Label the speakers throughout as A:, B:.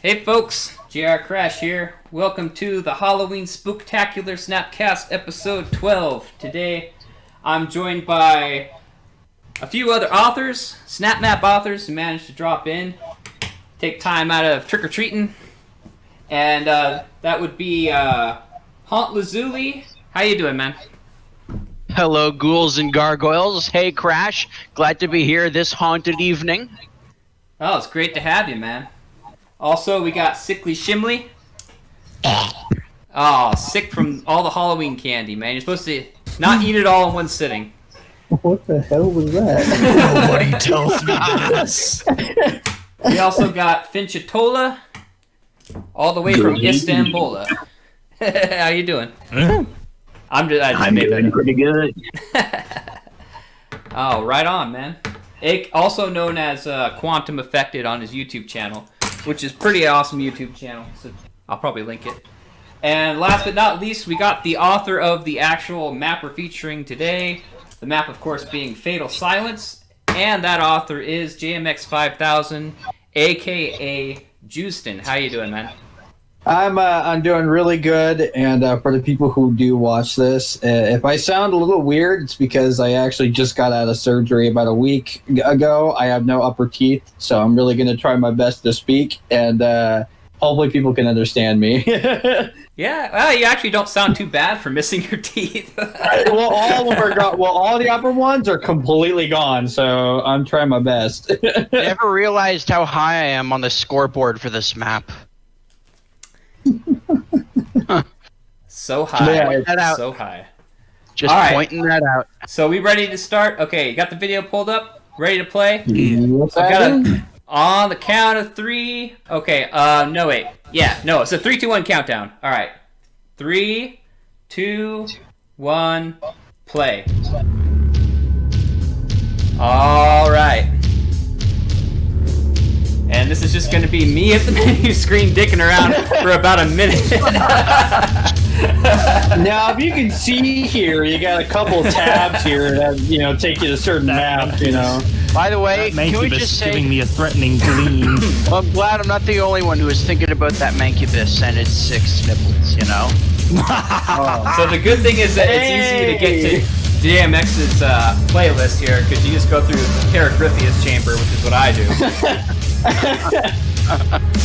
A: Hey folks, JRcrash here. Welcome to the Halloween SPOOKTACULAR SnapCast episode 12. Today, I'm joined by a few other authors, SnapMap authors who managed to drop in, take time out of trick-or-treating. And that would be Haunt Lazuli. How you doing, man?
B: Hello, ghouls and gargoyles. Hey, Crash. Glad to be here this haunted evening.
A: Oh, it's great to have you, man. Also, we got Sickly Shimly. Oh, sick from all the Halloween candy, man. You're supposed to not eat it all in one sitting.
C: What the hell was that?
D: Nobody tells me this.
A: We also got Finchatolla, all the way from Istanbul. How you doing? I'm
C: doing pretty good.
A: Oh, right on, man. Also known as Quantum Affected on his YouTube channel, which is pretty awesome YouTube channel. So I'll probably link it. And last but not least, we got the author of the actual map we're featuring today. The map, of course, being fAtaL SiLEncE, and that author is JMX5000, aka Jooztin. How you doing, man?
C: I'm doing really good, and for the people who do watch this, if I sound a little weird, it's because I actually just got out of surgery about a week ago. I have no upper teeth, so I'm really going to try my best to speak, and hopefully people can understand me.
A: Yeah, well, you actually don't sound too bad for missing your teeth.
C: Well, all of them are gone. Well, all the upper ones are completely gone, so I'm trying my best.
B: Never realized how high I am on the scoreboard for this map.
A: So high.
C: Yeah,
A: so high.
B: Just
A: right.
B: pointing that out.
A: So we ready to start? Okay, you got the video pulled up? Ready to play?
C: What's
A: I
C: happening?
A: got on the count of 3. Okay, no wait. Yeah, no, it's a 3, 2, 1 countdown. Alright. 3, 2, 1, play. Alright. And this is just going to be me at the menu screen dicking around for about a minute.
C: Now, if you can see here, you got a couple tabs here that take you to certain maps.
B: By the way, can we just say,
D: giving me a threatening gleam.
B: well, I'm glad I'm not the only one who was thinking about that mancubus and its 6 nipples, you know?
A: So the good thing is that it's easy to get to JMX's playlist here, because you just go through Characterithius chamber, which is what I do.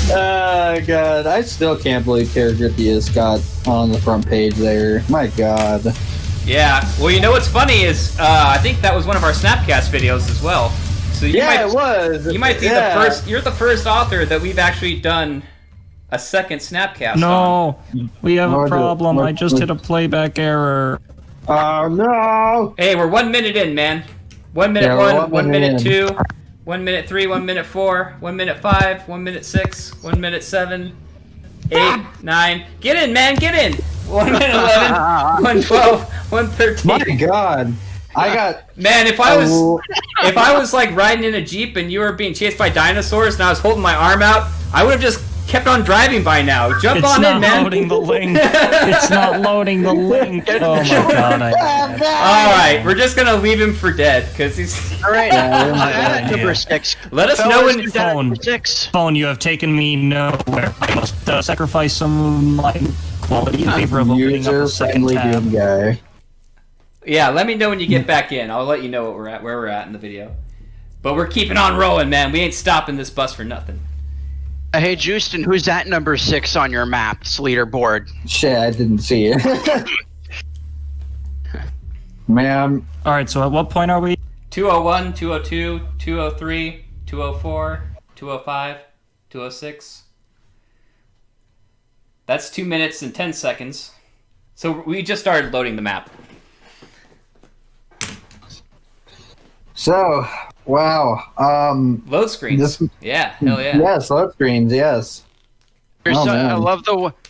C: Oh god, I still can't believe Characterithius got on the front page there. My god.
A: Yeah, well, you know what's funny is I think that was one of our Snapcast videos as well. So you
C: It was.
A: You might be the first. You're the first author that we've actually done a second Snapcast on.
D: No, we have a problem. I just hit a playback error.
C: Oh no!
A: Hey, we're 1 minute in, man. 1 minute
C: Yeah, we're
A: 1,
C: 1
A: 1 minute
C: minute
A: 2, 1 minute 3, 1 minute 4, 1 minute 5, 1 minute 6, 1 minute 7, 8, 9. Get in, man, get in. 1 minute 11, 1 12, 1 13.
C: My god. I got.
A: Man, if I was like riding in a Jeep and you were being chased by dinosaurs and I was holding my arm out, I would have just kept on driving by now. Jump
D: It's
A: on
D: not
A: in, man.
D: loading the link. It's not loading the link. Oh my god.
A: Alright, we're just gonna leave him for dead, because he's...
B: Alright, number 6.
A: Let us know when...
D: Phone.
B: 6.
D: Phone, you have taken me nowhere. I must sacrifice some my quality in favor of opening up a second tab.
C: User-friendly guy.
A: Yeah, let me know when you get back in. I'll let you know where we're at in the video. But we're keeping on rolling, man. We ain't stopping this bus for nothing.
B: Hey, Jooztin, who's that number 6 on your map's leaderboard?
C: Shit, I didn't see it. Man.
D: Alright, so at what point are we?
A: 201, 202, 203, 204, 205, 206. That's 2 minutes and 10 seconds. So we just started loading the map.
C: So, wow.
A: Load screens. Yeah, hell yeah.
C: Yes, load screens, yes.
B: I love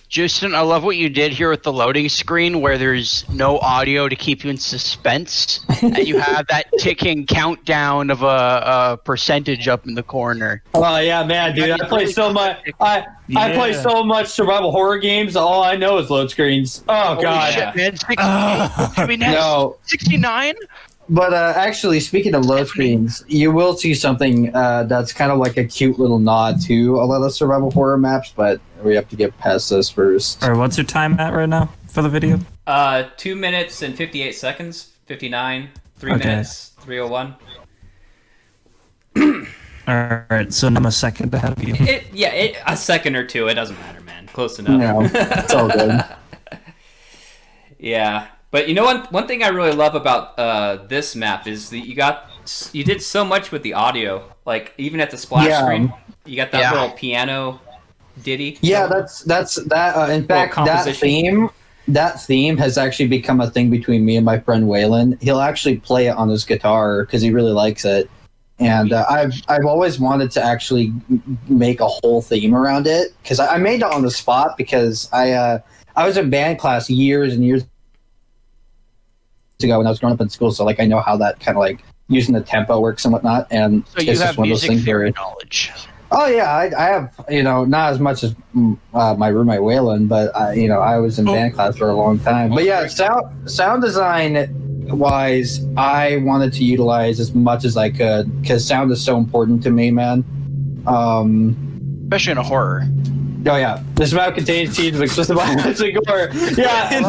B: Jooztin, I love what you did here with the loading screen where there's no audio to keep you in suspense, and you have that ticking countdown of a percentage up in the corner.
C: Oh yeah, man, dude! I play so much. I play so much survival horror games. All I know is load screens. Oh god.
B: Shit, man. 69?
C: No.
B: 69?
C: But actually, speaking of load screens, you will see something that's kind of like a cute little nod to a lot of survival horror maps, but we have to get past this first.
D: All right, what's your time at right now for the video?
A: 2 minutes and 58 seconds, 59, 3 minutes, 3:01.
D: All right, so I'm a second ahead of you.
A: A second or two. It doesn't matter, man. Close enough.
C: No, it's all good.
A: Yeah. But you know one thing I really love about this map is that you did so much with the audio. Like even at the splash screen, you got that little piano ditty.
C: Yeah, that's that. In fact, that theme has actually become a thing between me and my friend Waylon. He'll actually play it on his guitar because he really likes it. And I've always wanted to actually make a whole theme around it because I made it on the spot because I was in band class years and years ago when I was growing up in school, so like I know how that kind of like using the tempo works and whatnot. And
B: so you have music theory knowledge.
C: Oh yeah, I have not as much as my roommate Waylon, but I was in band class for a long time. But yeah, sound design wise, I wanted to utilize as much as I could because sound is so important to me, man.
B: Especially in a horror.
C: Oh yeah, this map contains scenes of explicit violence and gore. Yeah,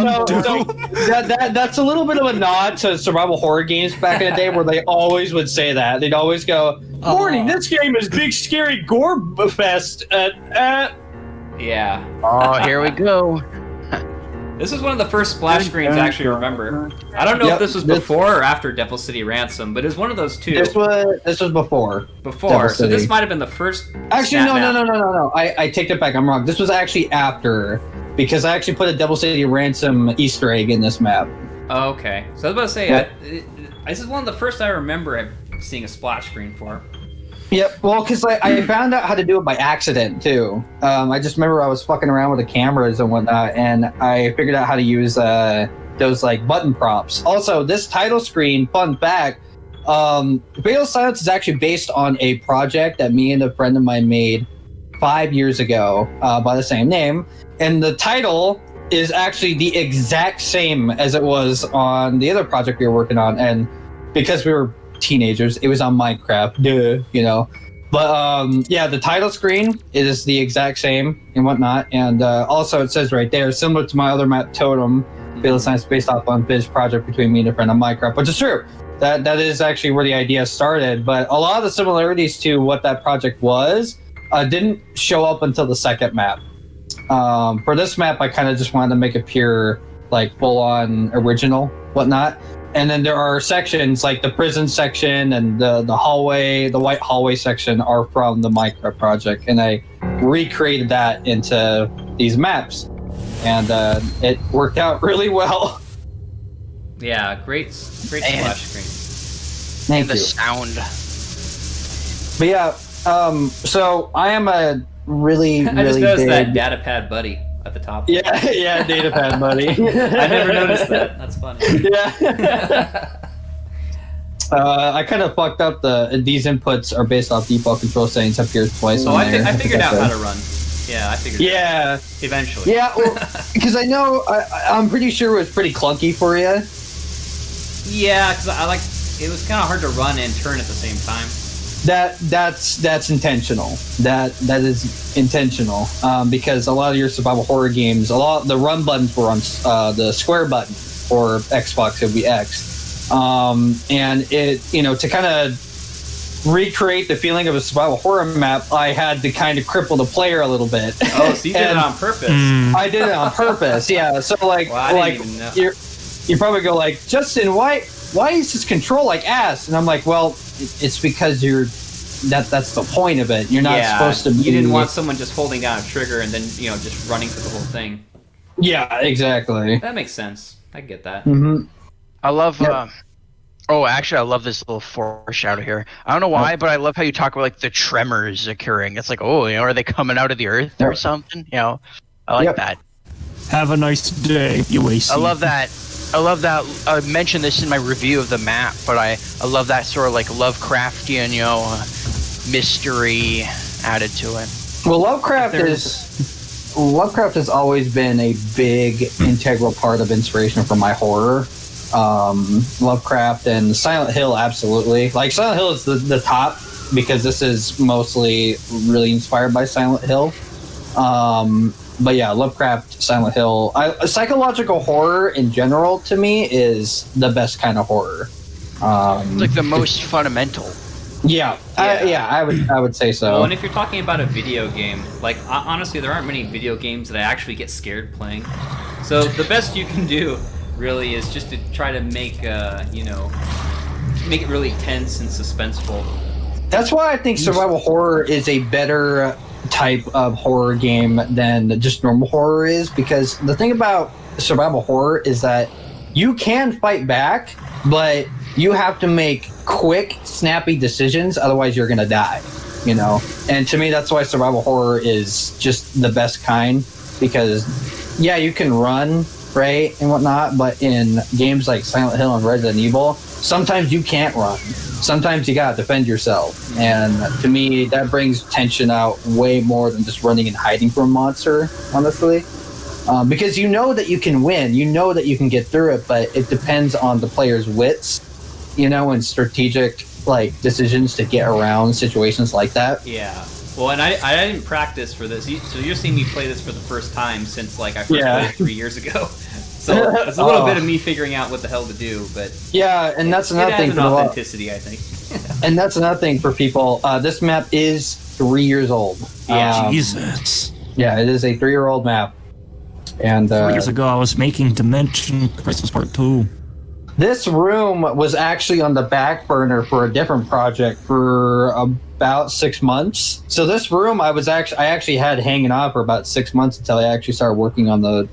C: so that's a little bit of a nod to survival horror games back in the day where they always would say that. They'd always go, "Warning, this game is big scary gore fest."
A: Yeah.
B: Oh, here we go.
A: This is one of the first splash screens I actually remember. I don't know if this was before or after Devil City Ransom, but it was one of those two.
C: This was before.
A: Before, so this might have been the first.
C: Actually, no. I take it back. I'm wrong. This was actually after, because I actually put a Devil City Ransom Easter egg in this map.
A: Oh, okay. So I was about to say, this is one of the first I remember seeing a splash screen for.
C: Yep, well, because I found out how to do it by accident, too. I just remember I was fucking around with the cameras and whatnot, and I figured out how to use those, like, button props. Also, this title screen, fun fact, Fatal Silence is actually based on a project that me and a friend of mine made 5 years ago by the same name, and the title is actually the exact same as it was on the other project we were working on, and because we were teenagers, it was on Minecraft, but yeah, the title screen is the exact same and whatnot, and also it says right there, similar to my other map Totem, Fatal Science based off on this project between me and a friend on Minecraft, which is true. That is actually where the idea started, but a lot of the similarities to what that project was didn't show up until the second map. For this map, I kind of just wanted to make it pure, like full-on original, whatnot. And then there are sections like the prison section and the hallway, the white hallway section are from the Minecraft project. And I recreated that into these maps. And it worked out really well.
A: Yeah, great splash screen.
C: Thank you.
B: The sound.
C: But yeah, so I am a really,
A: I just
C: really
A: noticed
C: big...
A: that datapad buddy at the top.
C: Yeah, datapad buddy.
A: I never noticed that. That's funny.
C: Yeah. I kind of fucked up these inputs are based off default control settings up here twice.
A: So I figured out how to run. Yeah, I figured.
C: Yeah.
A: Out. Eventually.
C: Yeah, well, because I know I'm pretty sure it was pretty clunky for you.
A: Yeah, because it was kind of hard to run and turn at the same time.
C: That's intentional. That is intentional. Because a lot of your survival horror games, the run buttons were on the square button, or Xbox, it would be X. And it, to kind of recreate the feeling of a survival horror map, I had to kind of cripple the player a little bit.
A: Oh, so you did it on purpose.
C: I did it on purpose. Yeah. So you probably go like, Justin, why is this control like ass? And I'm like, well, it's because that's the point of it. You're not supposed to be...
A: You didn't want someone just holding down a trigger and then, just running through the whole thing.
C: Yeah, exactly.
A: That makes sense. I get that.
C: Mm-hmm.
B: I love... actually, I love this little foreshadow here. I don't know why, but I love how you talk about, like, the tremors occurring. It's like, are they coming out of the earth or something? I like that.
D: Have a nice day, you AC.
B: I love that. I mentioned this in my review of the map, but I love that sort of like Lovecraftian, mystery added to it.
C: Well, Lovecraft has always been a big integral part of inspiration for my horror. Lovecraft, and Silent Hill. Absolutely, like Silent Hill is the top because this is mostly really inspired by Silent Hill. But yeah, Lovecraft, Silent Hill, psychological horror in general to me is the best kind of horror.
B: It's like the most fundamental.
C: Yeah, I would say so.
A: Well, and if you're talking about a video game, like honestly, there aren't many video games that I actually get scared playing. So the best you can do really is just to try to make make it really tense and suspenseful.
C: That's why I think survival horror is a better type of horror game than just normal horror is, because the thing about survival horror is that you can fight back, but you have to make quick, snappy decisions, otherwise you're gonna die, you know? And to me, that's why survival horror is just the best kind, because yeah, you can run, right, and whatnot, but in games like Silent Hill and Resident Evil, sometimes you can't run. Sometimes you gotta defend yourself, and to me, that brings tension out way more than just running and hiding from a monster, honestly. Because you know that you can win, you know that you can get through it, but it depends on the player's wits, you know, and strategic like decisions to get around situations like that.
A: Yeah. Well, and I didn't practice for this, so you're seeing me play this for the first time since like I first played it 3 years ago. So it's a little bit of me figuring out what the hell to do, but
C: yeah, and that's another thing for
A: authenticity, I think.
C: And that's another thing for people. This map is 3 years old.
A: Yeah,
D: Jesus.
C: Yeah, it is a 3-year-old map. And
D: 3 years ago, I was making Dimension Crisis Part 2.
C: This room was actually on the back burner for a different project for about 6 months. So this room I actually had hanging on for about 6 months until I actually started working on the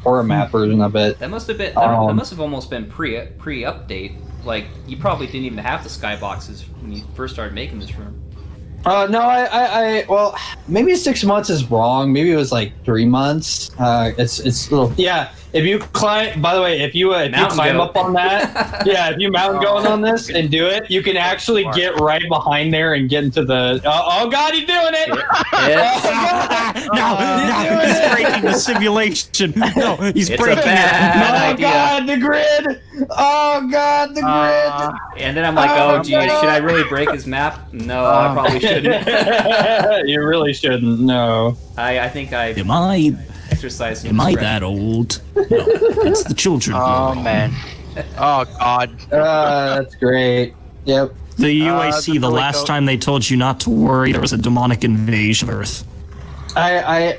C: horror map version of it.
A: That must have been that must have almost been pre-update. Like you probably didn't even have the skyboxes when you first started making this room.
C: No, well, maybe 6 months is wrong. Maybe it was like 3 months. It's a little, yeah. If you climb, by the way, if you climb up on that, yeah, if you mountain going on this and do it, you can actually get right behind there and get into the. Oh God, he's doing it!
D: No, he's breaking the simulation. No, he's breaking it.
C: Oh God, the grid! Oh God, the grid!
A: And then I'm like, oh geez, should I really break his map? No, I probably shouldn't.
C: You really shouldn't. No.
A: I think I.
D: Am I that old? No, it's the children.
B: Oh man. Oh God.
C: That's great. Yep.
D: The UAC, the last time they told you not to worry, there was a demonic invasion of Earth.
C: I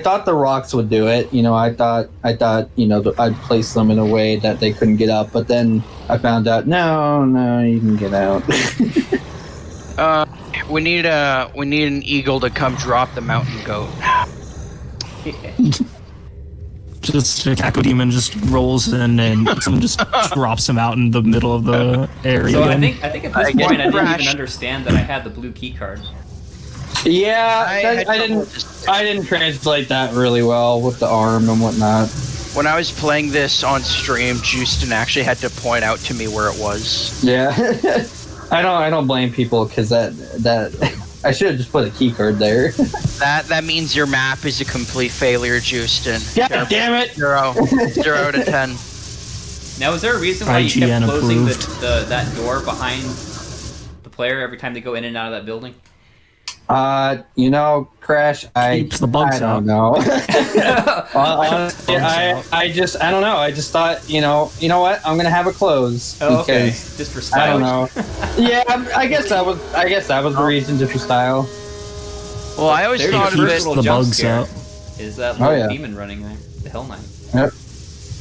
C: thought the rocks would do it. You know, I thought you know I'd place them in a way that they couldn't get up, but then I found out no, you can get out.
B: We need an eagle to come drop the mountain goat.
D: Just a Caco Demon just rolls in and someone just drops him out in the middle of the area.
A: So I think at this point I didn't even understand that I had the blue key card.
C: Yeah, I didn't translate that really well with the arm and whatnot.
B: When I was playing this on stream, Jooztin actually had to point out to me where it was.
C: Yeah, I don't blame people because that I should have just put a key card there.
B: That means your map is a complete failure, Jooztin.
C: God damn it!
B: 0 out of 10.
A: Now, is there a reason why you kept
D: IGN
A: closing
D: approved.
A: that door behind the player every time they go in and out of that building?
C: You know, Crash,
D: Keeps the bugs
C: I don't know. Honestly, I don't know. I just thought, you know what? I'm gonna have it closed.
A: Oh, okay. Just for style.
C: I don't know. Yeah, I guess that was the reason, just for style.
B: Well, I always thought of it.
D: The bugs out.
A: Is that little demon running there? The Hell Knight.
C: Yep.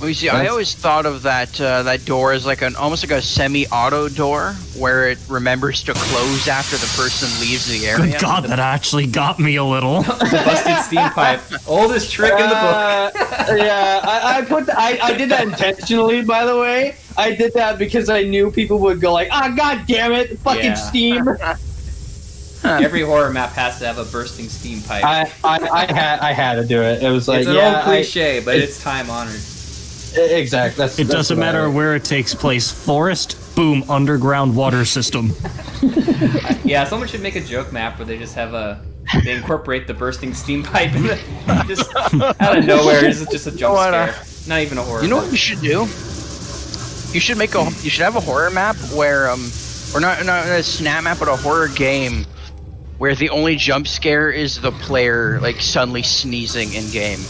B: Well, you see, I always thought of that door as like almost like a semi-auto door where it remembers to close after the person leaves the area.
D: Good God, that actually got me a little.
A: The busted steam pipe. Oldest trick in the book.
C: Yeah, I did that intentionally, by the way. I did that because I knew people would go like, God damn it, fucking steam.
A: Every horror map has to have a bursting steam pipe.
C: I had to do it. It was like,
A: it's an old cliche, but it's time honored.
C: Exactly.
D: It doesn't matter where it takes place. Forest, boom, underground water system.
A: Yeah, someone should make a joke map where they just have they incorporate the bursting steam pipe just out of nowhere. It's just a jump scare. Not even a horror.
B: You know what we should do? You should have a horror map where or not a snap map, but a horror game where the only jump scare is the player like suddenly sneezing in game.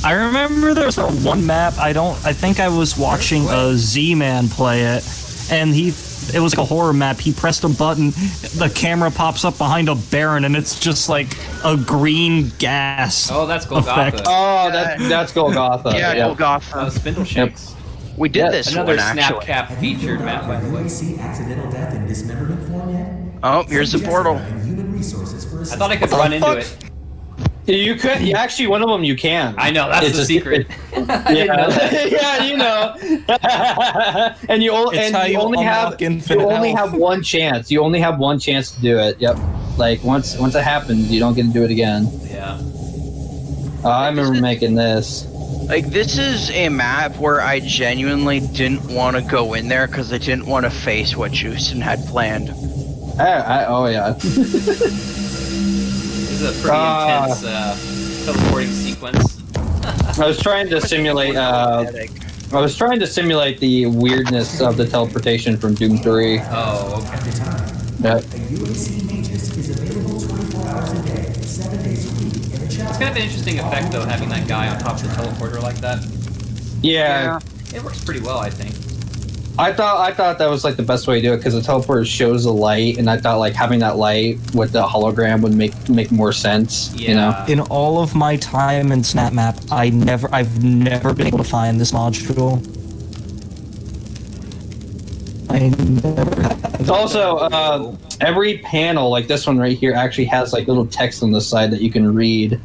D: I remember there was one map. I think I was watching a Z-Man play it, and it was like a horror map. He pressed a button, the camera pops up behind a Baron, and it's just like a green gas.
A: Oh, that's Golgotha.
D: Effect.
C: Oh, that's Golgotha.
B: Yeah, Golgotha.
A: Spindle Shanks.
B: We did this
A: Another
B: one, actually.
A: SnapCap featured map, by the way.
E: accidental death and dismemberment form yet?
B: Oh, here's the portal.
E: Human resources for
A: I thought I could run into it.
C: You could. You actually, one of them you can.
A: I know, that's the secret. I didn't know that.
C: Yeah, you know. And you only have one chance. You only have one chance to do it. Yep. Like once it happens, you don't get to do it again.
A: Yeah.
C: I remember making this.
B: Like, this is a map where I genuinely didn't want to go in there because I didn't want to face what Jooztin had planned.
C: Oh yeah.
A: This is a pretty intense teleporting sequence.
C: I was trying to simulate. I was trying to simulate the weirdness of the teleportation from Doom 3.
A: Oh, okay.
C: Yeah.
E: A UAC Magus is available 24 hours a day, 7 days a week in a chat.
A: It's kind of an interesting effect, though, having that guy on top of the teleporter like that.
C: Yeah.
A: It works pretty well, I think.
C: I thought that was like the best way to do it because the teleporter shows the light, and I thought like having that light with the hologram would make more sense.
A: Yeah.
C: You know.
D: In all of my time in SnapMap, I've never been able to find this module. I never have.
C: It's also every panel, like this one right here, actually has like little text on the side that you can read.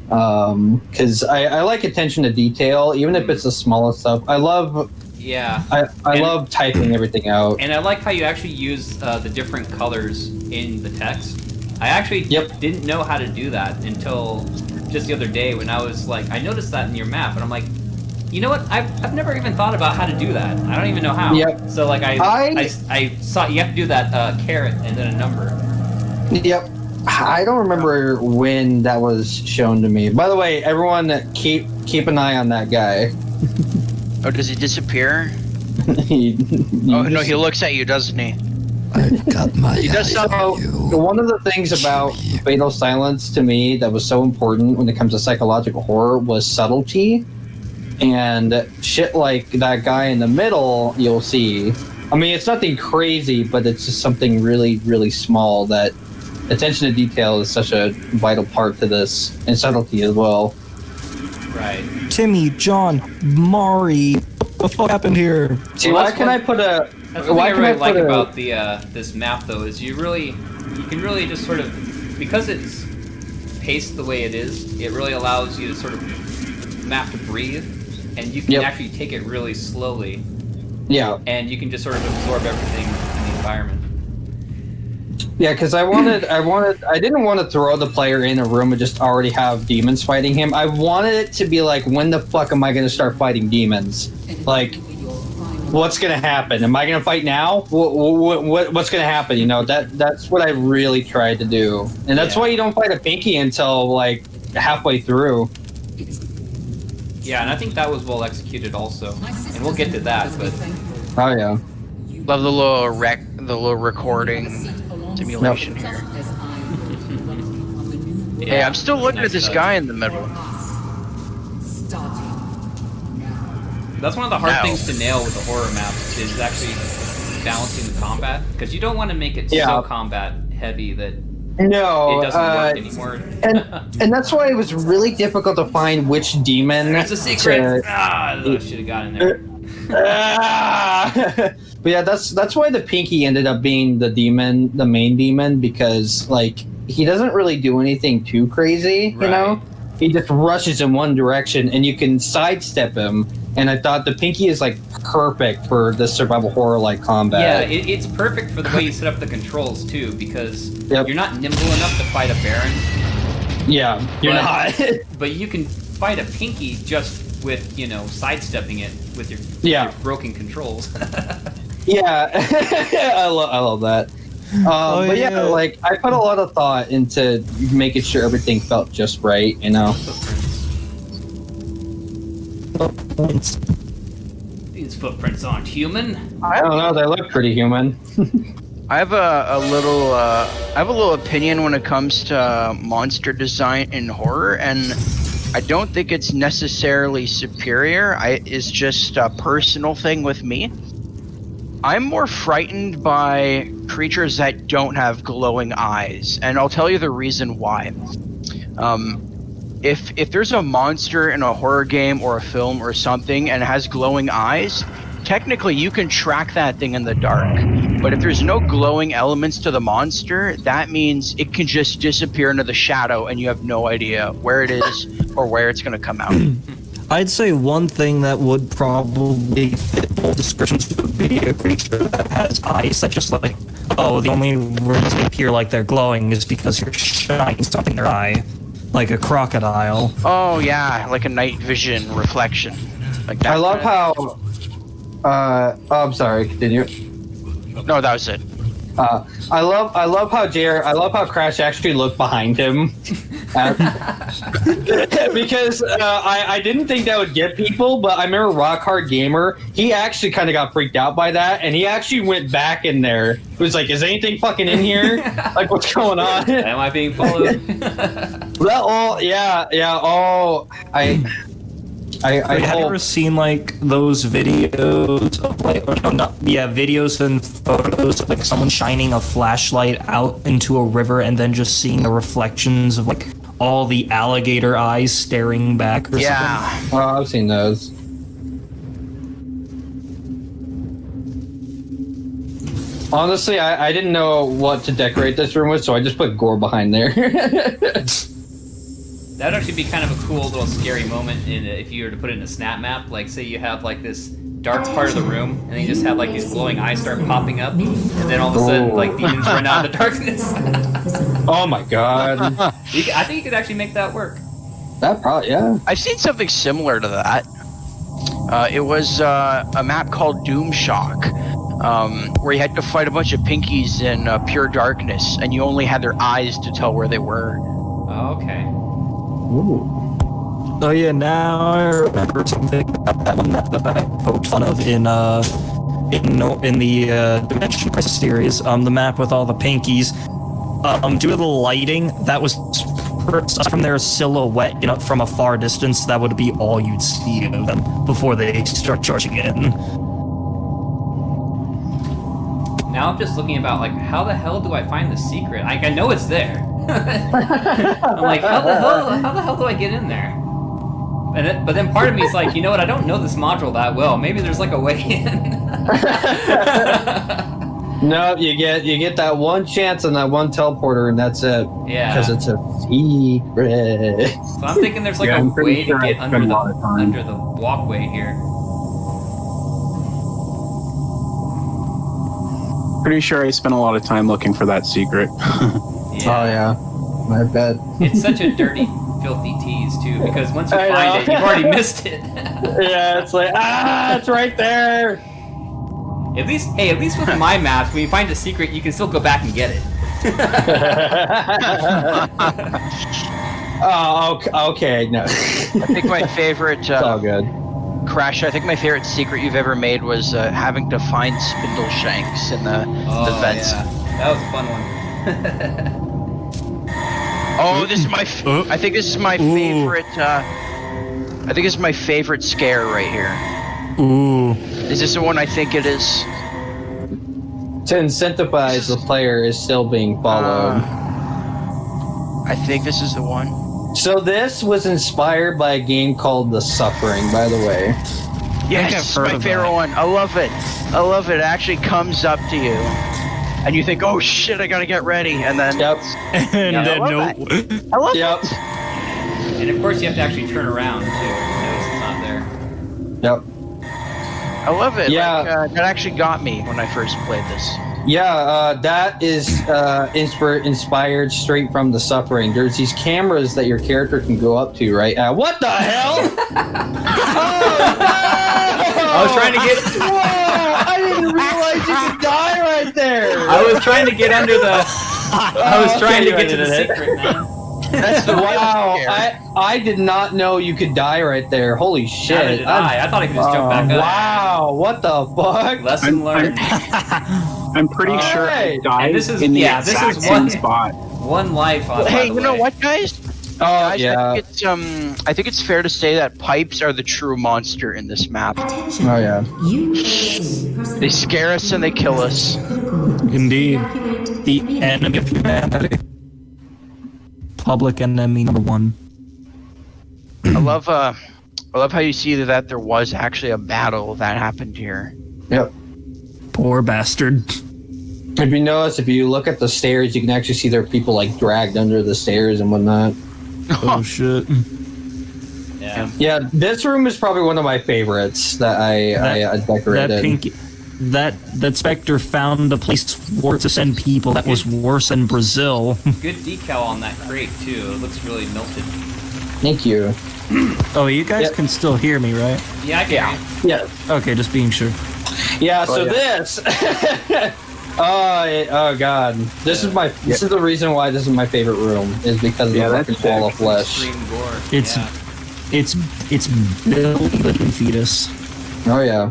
C: Because I like attention to detail, even if it's the smallest stuff. I love typing everything out.
A: And I like how you actually use the different colors in the text. I actually didn't know how to do that until just the other day when I was like, I noticed that in your map, and I'm like, you know what? I've never even thought about how to do that. I don't even know how.
C: Yep.
A: So like I saw you have to do that caret and then a number.
C: Yep. I don't remember when that was shown to me. By the way, everyone keep an eye on that guy.
B: Oh, does he disappear?
C: he
B: He looks at you, doesn't he?
F: I've got my
B: He does
F: eye
B: somehow.
F: on you.
C: One of the things about Fatal Silence to me that was so important when it comes to psychological horror was subtlety. And shit like that guy in the middle, you'll see. I mean, it's nothing crazy, but it's just something really, really small that attention to detail is such a vital part to this, and subtlety as well.
A: Right.
D: Timmy, John, Mari, what the fuck happened here?
C: See, why can I put a...
A: That's what I really like about the this map, though, is you can really just sort of, because it's paced the way it is, it really allows you to sort of map to breathe, and you can actually take it really slowly.
C: Yeah.
A: And you can just sort of absorb everything in the environment.
C: Yeah, because I didn't want to throw the player in a room and just already have demons fighting him. I wanted it to be like, when the fuck am I going to start fighting demons? Like, what's going to happen? Am I going to fight now? What's going to happen? You know, that's what I really tried to do. And that's why you don't fight a Pinky until, like, halfway through.
A: Yeah, and I think that was well executed also. And we'll get to that, but...
C: Oh, yeah.
B: Love the little recording simulation here. Hey, I'm still looking at this guy in the middle.
A: That's one of the hard things to nail with the horror maps, is actually balancing the combat. Because you don't want to make it so combat heavy that
C: no,
A: it doesn't work anymore.
C: and that's why it was really difficult to find which demon.
A: There's a secret! I should have got in there.
C: But yeah, that's why the Pinky ended up being the main demon, because like he doesn't really do anything too crazy, you know? He just rushes in one direction and you can sidestep him. And I thought the Pinky is like perfect for this survival horror like combat.
A: Yeah, it's perfect for the way you set up the controls too, because you're not nimble enough to fight a Baron.
C: Yeah, you're not.
A: But you can fight a Pinky just with, you know, sidestepping it with your broken controls.
C: Yeah, I love that. But yeah, like I put a lot of thought into making sure everything felt just right, you know.
A: His footprints aren't human.
C: I don't know. They look pretty human.
B: I have a little opinion when it comes to monster design in horror, and I don't think it's necessarily superior. It's just a personal thing with me. I'm more frightened by creatures that don't have glowing eyes, and I'll tell you the reason why. If there's a monster in a horror game or a film or something and it has glowing eyes, technically you can track that thing in the dark. But if there's no glowing elements to the monster, that means it can just disappear into the shadow and you have no idea where it is or where it's going to come out.
D: I'd say one thing that would probably fit both descriptions would be a creature that has eyes that just like, oh, the only reason they appear like they're glowing is because you're shining something in their eye. Like a crocodile.
B: Oh yeah, like a night vision reflection. Like that.
C: I love how. Oh, I'm sorry. Continue.
B: No, that was it.
C: I love how Crash actually looked behind him, because I didn't think that would get people, but I remember Rock Hard Gamer, he actually kind of got freaked out by that, and he actually went back in there. It was like, is anything fucking in here? Like, what's going on?
A: Am I being followed?
D: Have you ever seen like those videos of like, videos and photos of like someone shining a flashlight out into a river and then just seeing the reflections of like all the alligator eyes staring back or something?
C: Oh, I've seen those. Honestly, I didn't know what to decorate this room with, so I just put gore behind there.
A: That'd actually be kind of a cool little scary moment if you were to put it in a snap map. Like, say you have like this dark part of the room, and then you just have like these glowing eyes start popping up, and then all of a sudden, like, demons run out of the darkness.
C: Oh my god!
A: I think you could actually make that work.
C: That probably, yeah.
B: I've seen something similar to that. It was a map called Doom Shock, where you had to fight a bunch of pinkies in pure darkness, and you only had their eyes to tell where they were.
A: Oh, okay.
C: Ooh.
D: Oh yeah, now I remember something about that one that I poked fun of in the Dimension Crisis series. The map with all the pinkies. Due to the lighting, that was from their silhouette, from a far distance. That would be all you'd see of them before they start charging in.
A: Now I'm just looking about like, how the hell do I find the secret? Like, I know it's there. I'm like, how the hell do I get in there? But then part of me is like, you know what? I don't know this module that well. Maybe there's like a way in.
C: No, you get that one chance and that one teleporter, and that's it.
A: Yeah.
C: Because it's a secret.
A: So I'm thinking there's like a way to get under the walkway here.
F: Pretty sure I spent a lot of time looking for that secret.
A: Yeah.
C: Oh yeah, I bet.
A: It's such a dirty, filthy tease too, because once you find it, you've already missed it.
C: Yeah, it's like, it's right there.
A: At least with my maps, when you find a secret, you can still go back and get it.
C: Oh, okay, no.
B: I think my favorite
C: It's all good.
B: Crash, I think my favorite secret you've ever made was having to find spindle shanks in the vents.
A: Yeah. That was a fun one.
B: Oh, this is my. I think this is my favorite. I think this is my favorite scare right here.
D: Ooh.
B: Is this the one I think it is?
C: To incentivize the player is still being followed.
B: I think this is the one.
C: So this was inspired by a game called The Suffering, by the way.
B: Yes, it's my favorite one. I love it. I love it. It actually comes up to you, and you think, "Oh shit, I gotta get ready," and then.
C: Yep.
D: And
B: I
D: then
B: love
D: nope.
B: that. I love
C: Yep.
B: it.
A: And of course, you have to actually turn around too. Notice it's not there.
C: Yep.
B: I love it.
C: Yeah.
B: Like, that actually got me when I first played this.
C: Yeah, that is inspired straight from The Suffering. There's these cameras that your character can go up to, right? What the hell? Oh, no!
A: I was trying to get.
C: Whoa! I didn't realize you could die right there.
A: I was trying to get under the. I was trying to get to the secret, man.
B: That's the
C: Wow,
B: real scare.
C: I did not know you could die right there. Holy shit.
A: How did I thought I could just jump back up.
C: Wow, what the fuck?
A: Lesson learned.
F: I'm pretty sure I
C: Alright.
F: died
A: And this is-
F: in the
A: yeah, this
F: exact
A: is
F: same
A: one-
F: spot.
A: One life on
B: Hey,
A: by the
B: you know
A: way.
B: what, guys?
C: Oh,
B: Guys,
C: yeah.
B: I think it's fair to say that pipes are the true monster in this map.
E: Attention.
C: Oh, yeah.
E: You see
B: They scare us and they kill us.
D: Indeed.
E: Evacuate
D: The
E: immediately.
D: enemy of humanity. Public enemy number one.
B: I love how you see that there was actually a battle that happened here.
C: Yep.
D: Poor bastard.
C: If you notice, if you look at the stairs, you can actually see there are people like dragged under the stairs and whatnot.
D: Oh shit.
A: Yeah.
C: Yeah, this room is probably one of my favorites that I decorated.
D: That pink. That Spectre found a place to send people that was worse than Brazil.
A: Good decal on that crate too. It looks really melted.
C: Thank you.
D: Oh, you guys
C: Yep.
D: can still hear me, right?
A: Yeah, I can.
C: Yeah.
D: Okay, just being sure.
C: Yeah, so
B: yeah.
C: this. Oh god. This is the reason why this is my favorite room, is because of
F: Yeah,
C: the
F: that's
C: fucking wall of flesh.
A: Extreme gore.
D: It's
A: yeah.
D: it's Bill the fetus.
C: Oh yeah.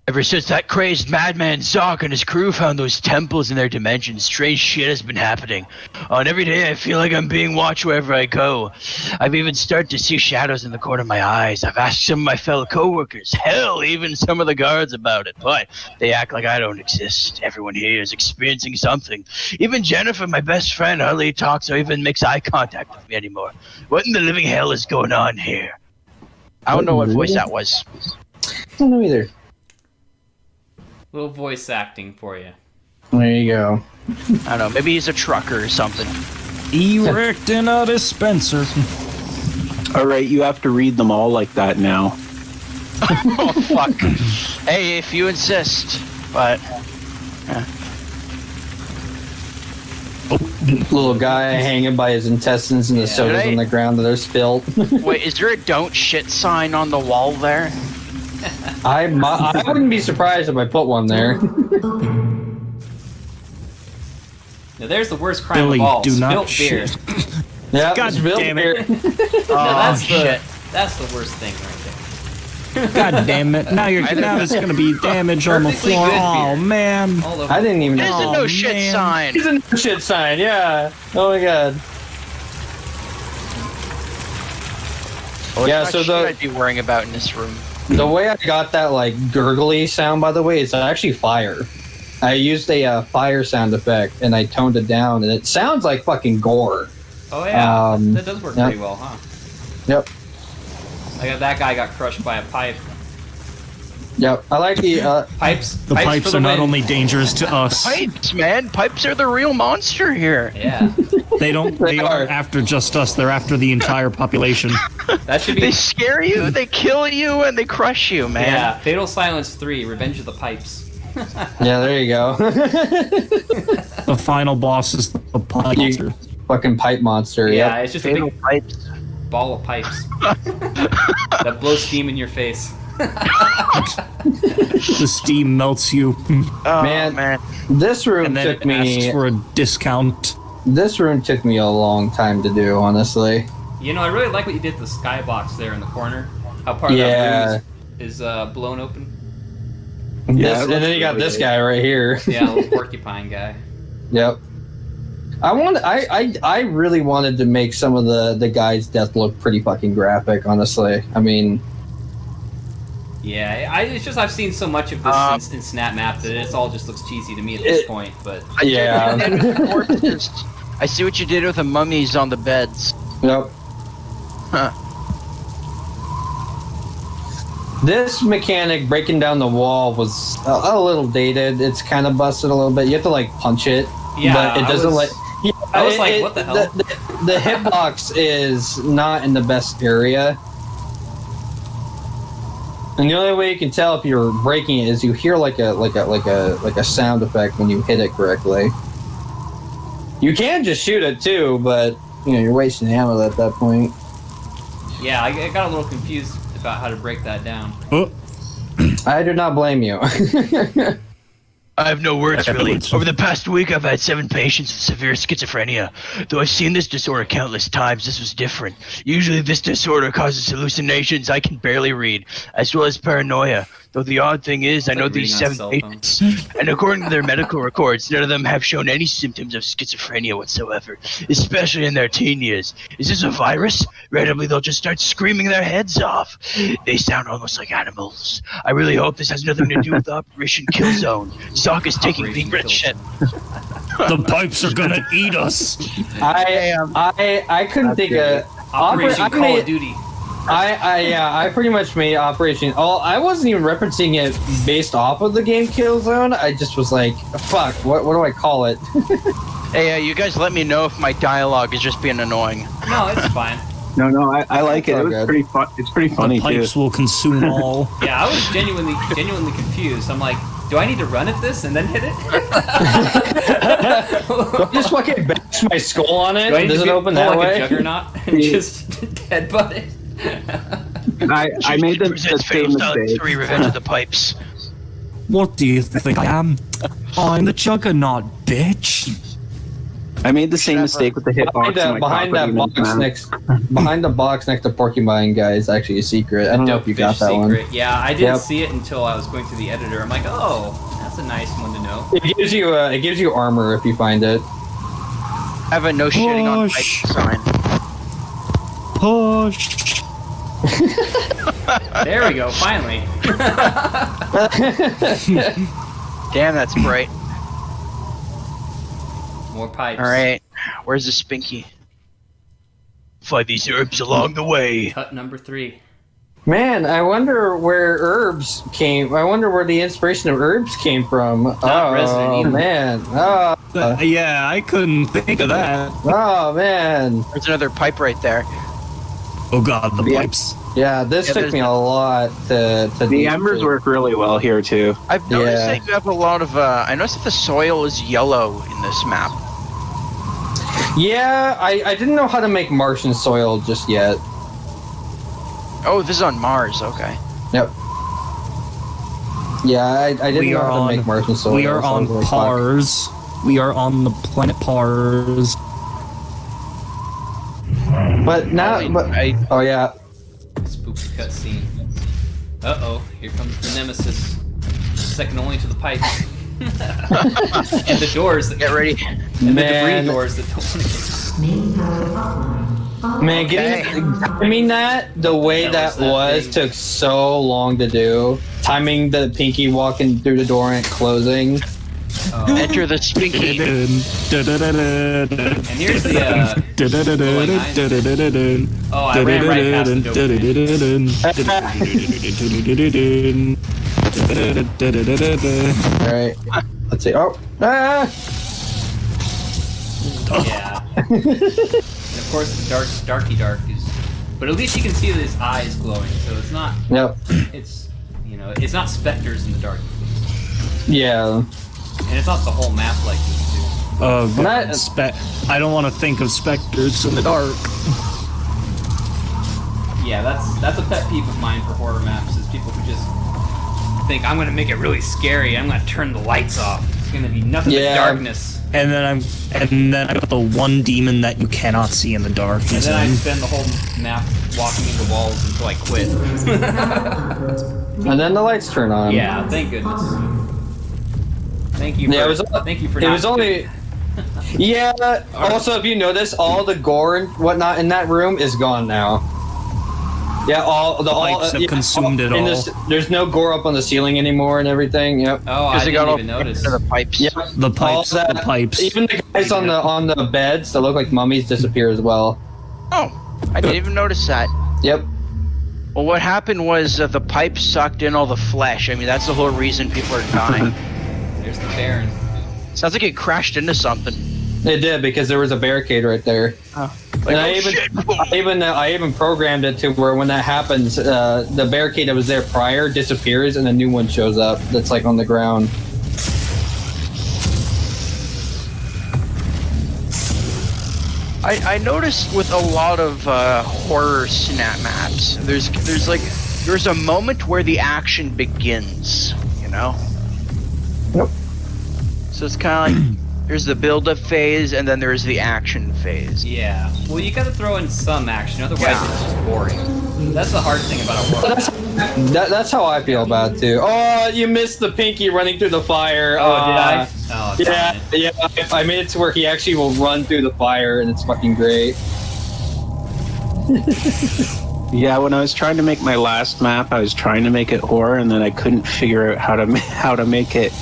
B: Ever since that crazed madman Zoc and his crew found those temples in their dimension, strange shit has been happening. And every day I feel like I'm being watched wherever I go. I've even started to see shadows in the corner of my eyes. I've asked some of my fellow co-workers, hell, even some of the guards about it, but they act like I don't exist. Everyone here is experiencing something. Even Jennifer, my best friend, hardly talks or even makes eye contact with me anymore. What in the living hell is going on here? I don't know what voice that was.
C: I don't know either.
A: Little voice acting for you.
C: There you go.
B: I don't know, maybe he's a trucker or something.
D: Erecting a dispenser.
F: All right, you have to read them all like that now.
B: Oh, fuck. Hey, if you insist. But,
C: Little guy hanging by his intestines and the sodas
B: Right.
C: on the ground that are spilled.
B: wait, is there a don't shit sign on the wall there?
C: I wouldn't be surprised if I put one there.
A: Now there's the worst crime
D: Billy,
A: of all.
D: do not
A: Spilt beer.
D: shit.
C: Yeah,
D: God
C: spilled
D: damn it.
C: beer.
A: No,
B: shit.
A: that's the worst thing right
D: God damn it! Now there's gonna be damage on the
A: Perfectly
D: floor.
A: good
D: Oh
A: beer.
D: man.
A: there. All over.
C: I didn't even
B: There's
C: know.
B: a no
D: Oh,
B: shit
D: man.
B: sign.
C: He's a no shit sign, yeah. Oh my god.
B: What
C: Yeah,
B: kind
C: so
B: of shit I'd be worrying about in this room.
C: The way I got that like gurgly sound, by the way, is actually fire. I used a fire sound effect and I toned it down, and it sounds like fucking gore.
A: Oh yeah,
C: Um,
A: that does work
C: yeah.
A: pretty well, huh?
C: Yep.
A: That guy got crushed by a pipe.
C: Yep. I like the
A: Pipes.
D: The pipes
A: for
D: are not
A: win.
D: only dangerous to us.
B: Pipes, man. Pipes are the real monster here.
A: Yeah,
D: They don't. They
C: They
D: aren't
C: are.
D: after just us. They're after the entire population.
A: that should
B: They
A: be.
B: scare you, they kill you, and they crush you, man.
A: Yeah, Fatal Silence 3: Revenge of the Pipes.
C: yeah, there you go.
D: The final boss is the pipe monster.
C: Fucking pipe monster.
A: Yeah,
C: Yep.
A: it's just a
B: Fatal
A: big
B: pipes.
A: ball of pipes that blows steam in your face.
D: The steam melts you,
B: Oh,
C: Man. This room
D: and then
C: took
D: it
C: me.
D: asks for a discount.
C: This room took me a long time to do, honestly.
A: You know, I really like what you did to the skybox there in the corner. How part of
C: Yeah.
A: that is blown open.
C: This, and then you got this guy right here.
A: Yeah, a little porcupine guy.
C: Yep. I really wanted to make some of the guy's death look pretty fucking graphic, honestly. I mean,
A: Yeah, it's just I've seen so much of this in SnapMap that it all just looks cheesy to me at this point. But
C: yeah.
B: I see what you did with the mummies on the beds.
C: Yep.
B: Huh.
C: This mechanic breaking down the wall was a little dated. It's kind of busted a little bit. You have to like punch it,
A: Yeah,
C: but it doesn't
A: I was like, what the hell?
C: The hitbox is not in the best area, and the only way you can tell if you're breaking it is you hear like a sound effect when you hit it correctly. You can just shoot it too, but you know you're wasting ammo at that point.
A: yeah, I got a little confused about how to break that down.
D: Oh,
C: I do not blame you.
B: I have no words, really. Over the past week, I've had 7 patients with severe schizophrenia. Though I've seen this disorder countless times, this was different. Usually this disorder causes hallucinations I can barely read, as well as paranoia. Though the odd thing is, I know these 7 patients, and according to their medical records, none of them have shown any symptoms of schizophrenia whatsoever, especially in their teen years. Is this a virus? Randomly, they'll just start screaming their heads off. They sound almost like animals. I really hope this has nothing to do with Operation Killzone. Zoc is taking the shit.
D: The pipes are gonna eat us.
C: I couldn't think of
A: Operation Call of Duty.
C: I pretty much made Operation. I wasn't even referencing it based off of the game Killzone. I just was like, fuck, what do I call it?
B: Hey, you guys let me know if my dialogue is just being annoying.
A: No, it's fine.
F: No, I like it. It was pretty fun. It's pretty funny
D: The pipes
F: too.
D: will consume all.
A: Yeah, I was genuinely confused. I'm like, do I need to run at this and then hit it?
C: Just fucking bash my skull on it. Does it open
A: pull
C: that
A: like
C: way?
A: a juggernaut and just headbutt it?
F: I made the same mistake.
B: 3 Revenge of the Pipes.
D: What do you think I am? I'm the Juggernaut, bitch.
F: I made the same mistake with the hitbox.
C: Behind the box next to Porcupine guy is actually a secret. I don't know if you got that
A: secret.
C: one.
A: Yeah, I didn't see it until I was going through the editor. I'm like, oh, that's a nice one to know.
C: It gives you armor if you find it.
B: I have a no shitting on
D: Push.
B: pipe sign.
D: Push.
A: There we go, finally.
B: Damn, that's bright.
A: More pipes.
B: Alright, where's the Spinky? Find these herbs along the way.
A: Cut number 3.
C: Man, I wonder where herbs came. I wonder where the inspiration of herbs came from.
A: Resident Evil.
C: Man.
D: Yeah, I couldn't think of that.
C: Oh man.
B: There's another pipe right there.
D: Oh god, the pipes.
C: Yeah, this took me a lot to
F: The embers work really well here too.
B: I've noticed that you have a lot of. I noticed that the soil is yellow in this map.
C: Yeah, I didn't know how to make Martian soil just yet.
B: Oh, this is on Mars. Okay.
C: Yep. Yeah, I didn't know how to make Martian soil.
D: We are on Pars. We are on the planet Pars.
C: But now, oh yeah.
A: Spooky cutscene. Uh-oh, here comes the nemesis. Second only to the pipes. And the doors that
B: get ready.
A: And the debris doors that don't
C: Man, timing that the way that was took so long to do. Timing the Pinky walking through the door and closing.
B: Enter the Spinky.
A: And here's the oh, I ran right past
C: the Alright. Let's see. Oh. Ah!
A: Yeah. And of course the dark is, but at least you can see that his eye is glowing, so it's not.
C: Yep.
A: It's it's not specters in the dark.
C: Yeah.
A: And it's not the whole map like this too.
D: I don't want to think of specters in the dark.
A: Yeah, that's a pet peeve of mine for horror maps, is people who just think, I'm gonna make it really scary, I'm gonna turn the lights off. It's gonna be nothing but darkness.
D: And then I got the one demon that you cannot see in the dark.
A: And then I spend the whole map walking into walls until I quit.
C: And then the lights turn on.
A: Yeah, thank goodness. Thank you. Thank you for.
C: It was only. Yeah. Also, if you notice, all the gore and whatnot in that room is gone now. Yeah, the
D: pipes have consumed it all.
C: There's no gore up on the ceiling anymore and everything. Yep.
A: Oh, I didn't even notice.
B: The pipes.
C: Yep.
D: The pipes. The pipes.
C: Even the guys on the beds that look like mummies disappear as well.
B: Oh, I didn't even notice that.
C: Yep.
B: Well, what happened was the pipes sucked in all the flesh. I mean, that's the whole reason people are dying.
A: There's the Baron.
B: Sounds like it crashed into something.
C: It did, because there was a barricade right there.
B: Oh.
C: And I even programmed it to where when that happens, the barricade that was there prior disappears and a new one shows up that's like on the ground.
B: I noticed with a lot of horror snap maps, there's a moment where the action begins, you know?
C: Nope.
B: So it's kind of like there's the build-up phase, and then there's the action phase.
A: Yeah. Well, you gotta throw in some action, otherwise it's just boring. That's the hard thing about a horror.
C: That's how I feel about it too. Oh, you missed the Pinky running through the fire.
A: Oh, did I? Oh,
C: yeah. I made it to where he actually will run through the fire, and it's fucking great.
F: Yeah, when I was trying to make my last map, I was trying to make it horror, and then I couldn't figure out how to make it,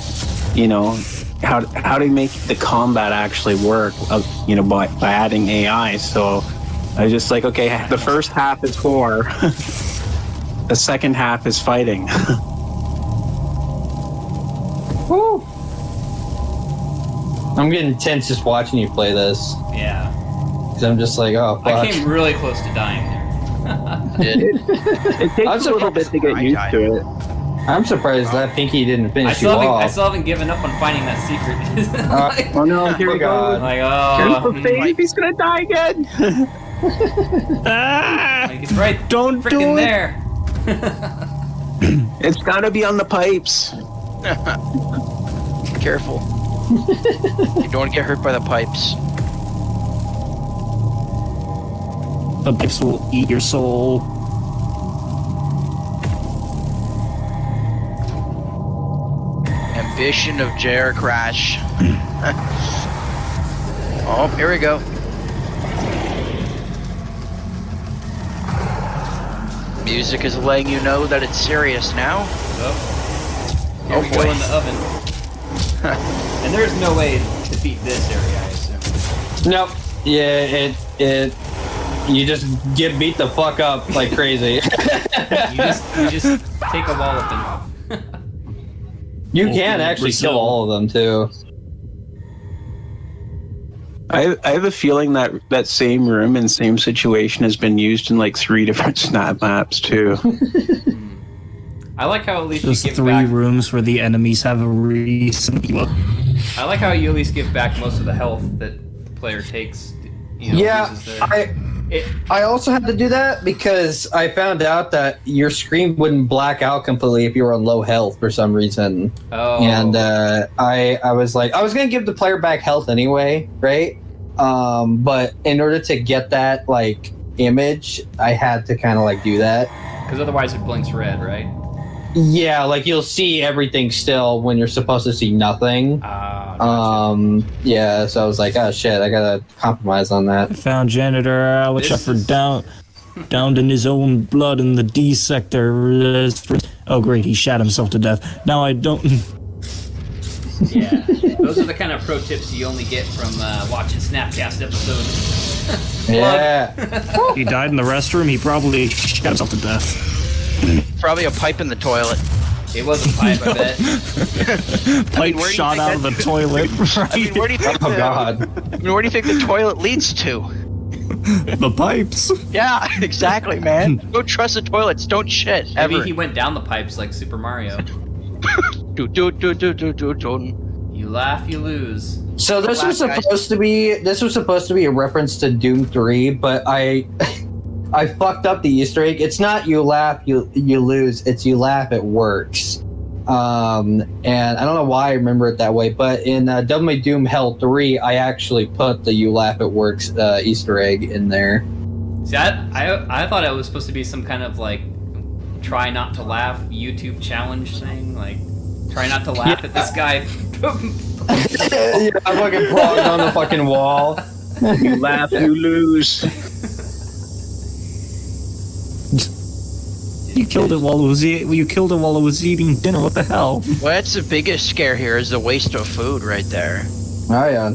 F: you know, how to make the combat actually work, you know, by adding AI. So I was just like, okay, the first half is horror, the second half is fighting.
C: Woo! I'm getting tense just watching you play this.
A: Yeah.
C: Because I'm just like, oh, fuck.
A: I came really close to dying there.
F: It takes a little bit to get used to it.
C: I'm surprised that Pinky didn't
A: I
C: finish
A: still,
C: you
A: haven't,
C: off.
A: I still haven't given up on finding that secret. Like,
F: Oh no, here we go.
A: like,
F: Here's
A: oh,
F: the face, he's gonna die again.
A: like, it's right
D: Don't do
A: freaking
D: it.
A: there.
F: It's gotta be on the pipes.
B: Careful. You don't want to get hurt by the pipes.
D: The pipes will eat your soul.
B: Ambition of JRcrash. Oh, here we go. Music is letting you know that it's serious now.
A: Here we
B: boy.
A: go in the oven. And there's no way to beat this area, I assume.
C: Nope. Yeah, you just get beat the fuck up like crazy.
A: You just take a wallop and
C: You can actually kill all of them too.
F: I have a feeling that same room and same situation has been used in like 3 different snap maps too.
A: I like how at least
D: Just
A: you give
D: 3
A: back.
D: rooms where the enemies have a reason.
A: I like how you at least give back most of the health that the player takes. You know,
C: Yeah,
A: uses there.
C: I also had to do that because I found out that your screen wouldn't black out completely if you were on low health for some reason.
A: Oh.
C: And I was like, I was gonna give the player back health anyway, right? But in order to get that like image, I had to kind of like do that.
A: Because otherwise it blinks red, right?
C: Yeah, like you'll see everything still when you're supposed to see nothing.
A: Gotcha.
C: Yeah, so I was like, oh shit, I gotta compromise on that.
D: Found janitor Alex
A: This
D: Shepard
A: is-
D: downed in his own blood in the D sector. Oh great, he shot himself to death. Now I don't.
A: Yeah. Those are the kind of pro tips you only get from watching SnapCast episodes.
C: Yeah.
D: He died in the restroom. He probably shot himself to death.
B: Probably a pipe in the toilet.
A: It was a pipe, I bet.
D: Pipe
B: where do you
D: shot
B: think
D: out of the
B: that-
D: toilet.
B: I mean, where do you think
C: Oh god.
B: where do you think the toilet leads to?
D: The pipes.
B: Yeah, exactly, man. Don't trust the toilets. Don't shit.
A: Maybe
B: Ever.
A: he went down the pipes like Super Mario.
B: Do.
A: You laugh, you lose.
C: So this was
B: Black guy.
C: supposed to be a reference to Doom 3, but I fucked up the Easter egg. It's not you laugh, you lose. It's you laugh, it works. And I don't know why I remember it that way, but in Double May Doom Hell 3, I actually put the you laugh, it works Easter egg in there.
A: See, I thought it was supposed to be some kind of like try not to laugh YouTube challenge thing. Like, try not to laugh at this guy.
C: Yeah, I fucking progged on the fucking wall.
F: You laugh, you lose.
D: You killed it while it was eating dinner. What the hell?
B: Well, that's the biggest scare here is the waste of food right there.
C: Oh yeah.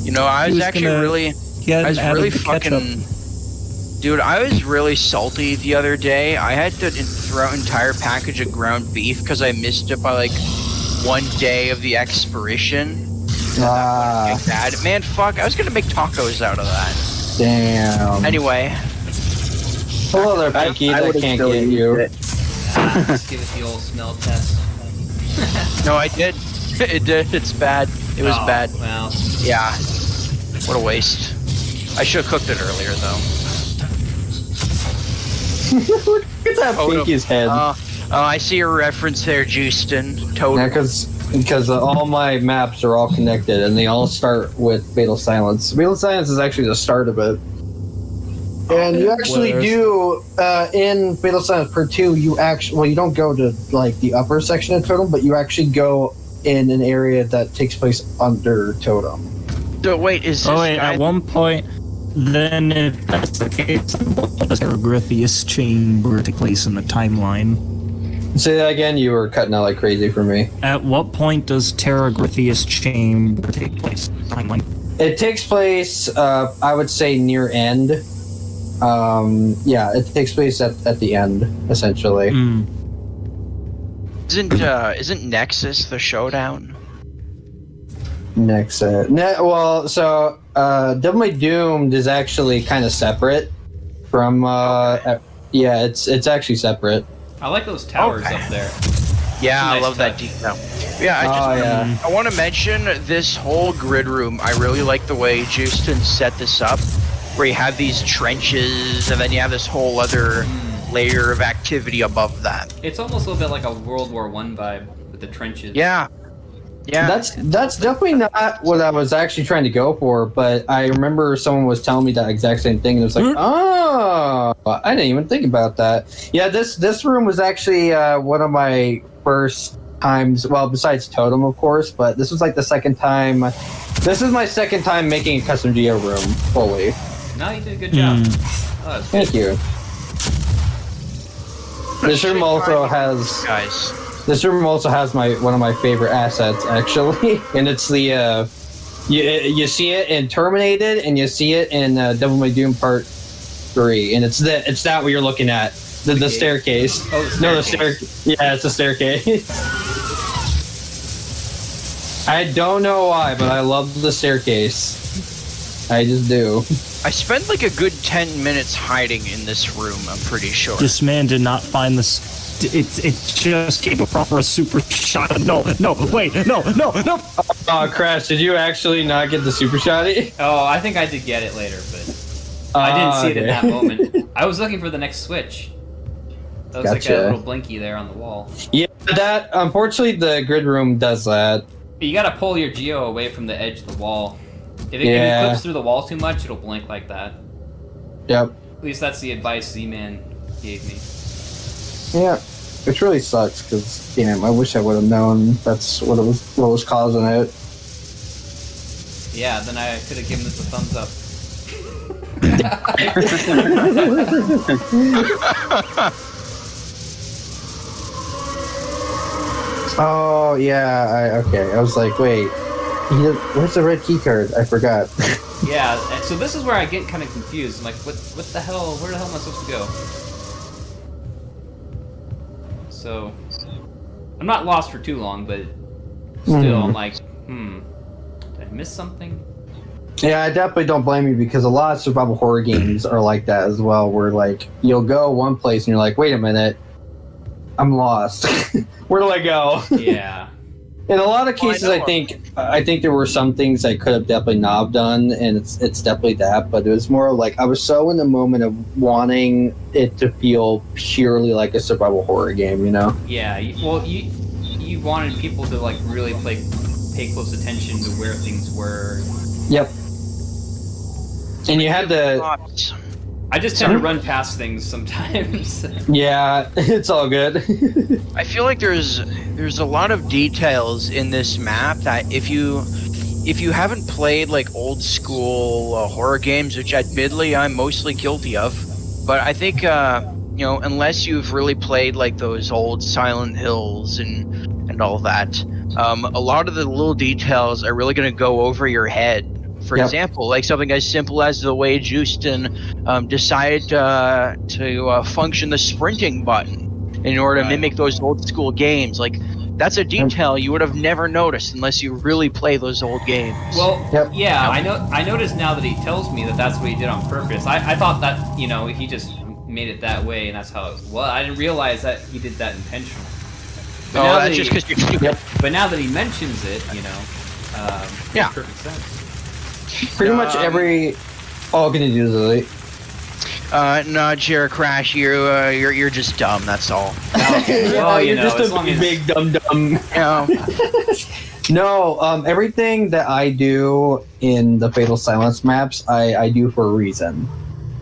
B: You know, I was actually really
D: He
B: I was
D: hadn't
B: really
D: added the ketchup.
B: fucking... Dude, I was really salty the other day. I had to throw an entire package of ground beef because I missed it by like 1 day of the expiration. Like that. Man, fuck, I was gonna make tacos out of that.
C: Damn.
B: Anyway,
C: Hello there, Pinky.
F: I
C: That
F: would've
C: can't
F: still
C: get
F: used
C: you.
F: it.
A: Just give it the old smell test.
B: no, I did. It did. It's bad. It was
A: Oh,
B: bad.
A: Well,
B: Yeah. What a waste. I should have cooked it earlier, though.
C: Look at that
B: Oh, no.
C: Pinky's head.
B: Oh, I see your reference there, Jooztin. Totally.
C: Yeah, because because all my maps are all connected, and they all start with fAtaL SiLEncE. fAtaL SiLEncE is actually the start of it. And you actually do in fAtaL SiLEncE per 2. You don't go to like the upper section of Totem, but you actually go in an area that takes place under Totem.
B: So wait,
D: at one point, then if that's the case, does Terragrithius chamber take place in the timeline?
C: Say that again. You were cutting out like crazy for me.
D: At what point does Terragrithius chamber take place in the timeline?
C: It takes place, I would say, near end. It takes place at the end, essentially.
B: Isn't Nexus the showdown?
C: Nexus. Devilly Doomed is actually kind of separate from. It's actually separate.
A: I like those towers up there.
B: Yeah,
A: nice
B: I love that detail. Yeah, I want to mention this whole grid room. I really like the way Jooztin set this up, where you have these trenches, and then you have this whole other layer of activity above that.
A: It's almost a little bit like a World War I vibe with the trenches.
B: Yeah.
C: That's definitely not what I was actually trying to go for, but I remember someone was telling me that exact same thing, and it was like, oh, I didn't even think about that. Yeah, this room was actually one of my first times, well, besides Totem, of course, but this was like the second time. This is my second time making a custom geo room fully.
A: No, you did a good job.
C: Thank you. This room also has... This room also has one of my favorite assets, actually, and it's the you see it in Terminated, and you see it in Devil May Doom Part 3, and it's that what you're looking at, the staircase.
A: Oh, the staircase.
C: No, the staircase. Yeah, it's the staircase. I don't know why, but I love the staircase. I just do.
B: I spent like a good 10 minutes hiding in this room, I'm pretty sure.
D: This man did not find this. It just gave a proper super shot. No, wait, no.
C: Oh, Crash, did you actually not get the super shotty?
A: Oh, I think I did get it later, but I didn't see it in that moment. I was looking for the next switch. That was like a little blinky there on the wall.
C: Yeah, that, unfortunately, the grid room does that.
A: You gotta pull your geo away from the edge of the wall. If it clips through the wall too much, it'll blink like that.
C: Yep.
A: At least that's the advice Z-Man gave me.
C: Yeah, which really sucks, because, damn, I wish I would have known that's what was causing it.
A: Yeah, then I could have given this a thumbs up.
C: Oh, yeah, okay. I was like, wait, where's the red key card? I forgot.
A: Yeah, so this is where I get kind of confused. I'm like, what the hell? Where the hell am I supposed to go? So, I'm not lost for too long, but still, I'm like, did I miss something?
C: Yeah, I definitely don't blame you, because a lot of survival horror games are like that as well, where, like, you'll go one place and you're like, wait a minute, I'm lost. Where do I go?
A: Yeah.
C: In a lot of cases, I think there were some things I could have definitely not done, and it's definitely that. But it was more like I was so in the moment of wanting it to feel purely like a survival horror game, you know?
A: Yeah. You wanted people to like really pay close attention to where things were.
C: Yep. And you had to.
A: I just tend to run past things sometimes.
C: Yeah, it's all good.
B: I feel like there's a lot of details in this map that if you haven't played like old school horror games, which admittedly I'm mostly guilty of, but I think unless you've really played like those old Silent Hills and all that, a lot of the little details are really going to go over your head. For example, like something as simple as the way Jooztin decided to function the sprinting button in order to mimic those old school games. Like, that's a detail you would have never noticed unless you really play those old games.
A: Well, yeah, I noticed now that he tells me that that's what he did on purpose. I thought that, he just made it that way and that's how it was. I didn't realize that he did that intentionally. But
B: that's just because you're stupid.
A: But now that he mentions it, makes perfect sense.
C: Pretty much every... Oh, can you do this?
B: No, JRcrash, you're just dumb. That's all.
A: Okay. Well, you know,
C: just
A: as
C: a
A: long as
C: big dum-dum.
B: Yeah.
C: No, everything that I do in the Fatal Silence maps, I do for a reason.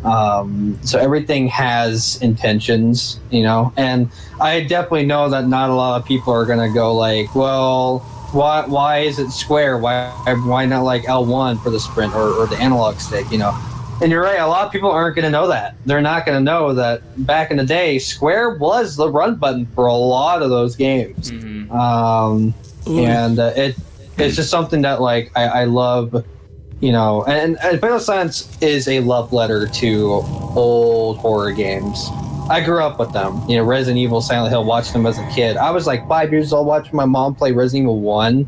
C: So everything has intentions, you know, and I definitely know that not a lot of people are gonna go like, well, why is it square? Why not like L1 for the sprint or the analog stick, you know? And you're right, a lot of people aren't gonna know that. They're not gonna know that back in the day, square was the run button for a lot of those games.
A: Mhm.
C: And it's just something that like I love, you know, and Fatal Silence is a love letter to old horror games. I grew up with them, you know, Resident Evil, Silent Hill, watching them as a kid. I was like 5 years old watching my mom play Resident Evil 1,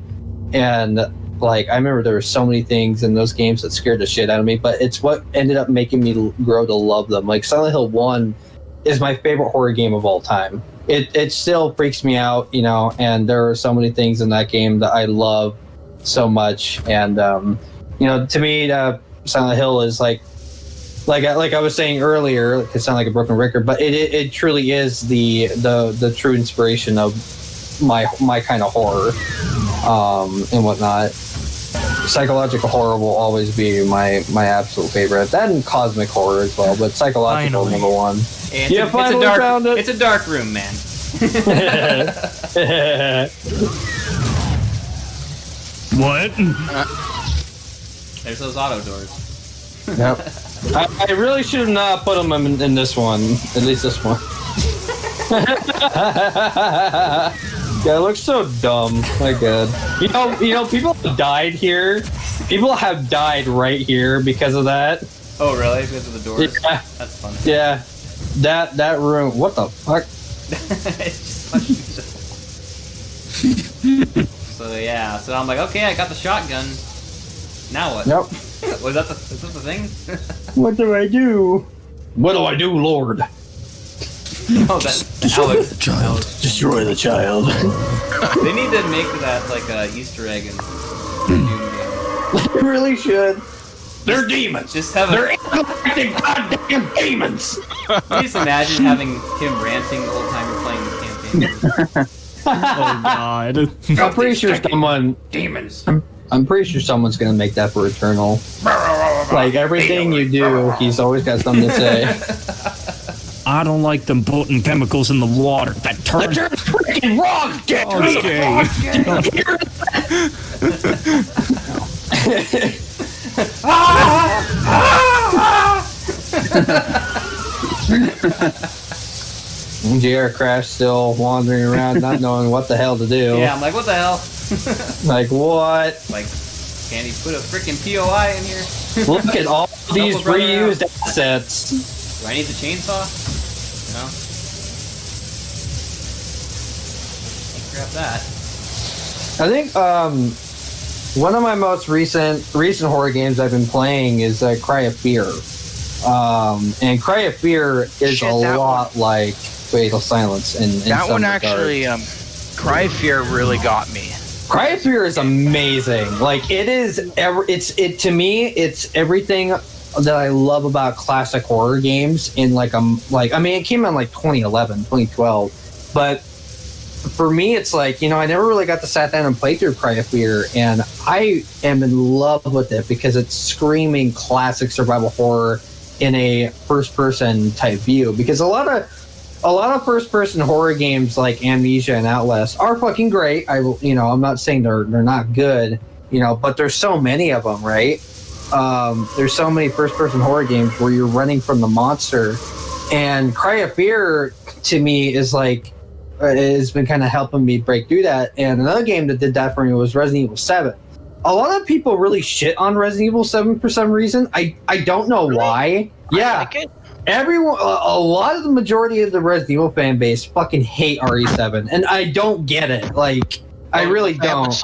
C: and like I remember there were so many things in those games that scared the shit out of me, but it's what ended up making me grow to love them. Like Silent Hill 1 is my favorite horror game of all time. It still freaks me out, you know, and there are so many things in that game that I love so much. And you know, to me, Silent Hill is like I was saying earlier, it sounded like a broken record, but it truly is the true inspiration of my kind of horror and whatnot. Psychological horror will always be my absolute favorite. That and cosmic horror as well, but psychological
D: Finally.
C: number one.
A: Hey,
C: Yeah, finally found it.
A: It's a dark room, man.
D: What?
A: There's those auto doors.
C: Yep. I really should have not put them in this one. At least this one. Yeah, it looks so dumb. My God. You know, people have died here. People have died right here because of that.
A: Oh, really? Because of the doors?
C: Yeah.
A: That's funny.
C: Yeah. That room. What the fuck?
A: It's just funny. So yeah, so I'm like, okay, I got the shotgun. Now what?
C: Yep.
A: Is that the thing?
C: What do I do? What do I do, Lord?
A: Oh, destroy the child.
C: Destroy the child.
A: They need to make that like a Easter egg in Doom game.
C: They really should. They're demons.
A: Just have
C: They're interacting goddamn demons.
A: Just imagine having him ranting the whole time you're playing the campaign.
D: Oh God.
C: I'm pretty sure someone.
A: Demons.
C: I'm pretty sure someone's gonna make that for Eternal. Like everything you do, he's always got something to say.
D: I don't like them putting chemicals in the water. That turns
C: freaking wrong, dick. JRcrash still wandering around, not knowing what the hell to do.
A: Yeah, I'm like, what the hell?
C: Like what?
A: Like, can he put a freaking POI in here?
C: Look at all these
A: Almost running
C: reused
A: out.
C: assets.
A: Do I need the chainsaw? No. Grab that.
C: I think one of my most recent horror games I've been playing is Cry of Fear. And Cry of Fear is a lot like Fatal Silence. In
B: that
C: some
B: one
C: regards.
B: actually, Cry of Fear really got me.
C: Cry of Fear is amazing. Like it is, to me, it's everything that I love about classic horror games. In I mean, it came out in like 2011, 2012, but for me, it's like, you know, I never really got to sat down and play through Cry of Fear, and I am in love with it because it's screaming classic survival horror in a first-person type view. Because a lot of first-person horror games like Amnesia and Outlast are fucking great. I'm not saying they're not good, you know, but there's so many of them, right? There's so many first-person horror games where you're running from the monster, and Cry of Fear to me is like has been kind of helping me break through that. And another game that did that for me was Resident Evil 7. A lot of people really shit on Resident Evil 7 for some reason. I don't know why. Yeah.
B: I like it.
C: Everyone, a lot of the majority of the Resident Evil fan base fucking hate RE7, and I don't get it. Like, I really don't.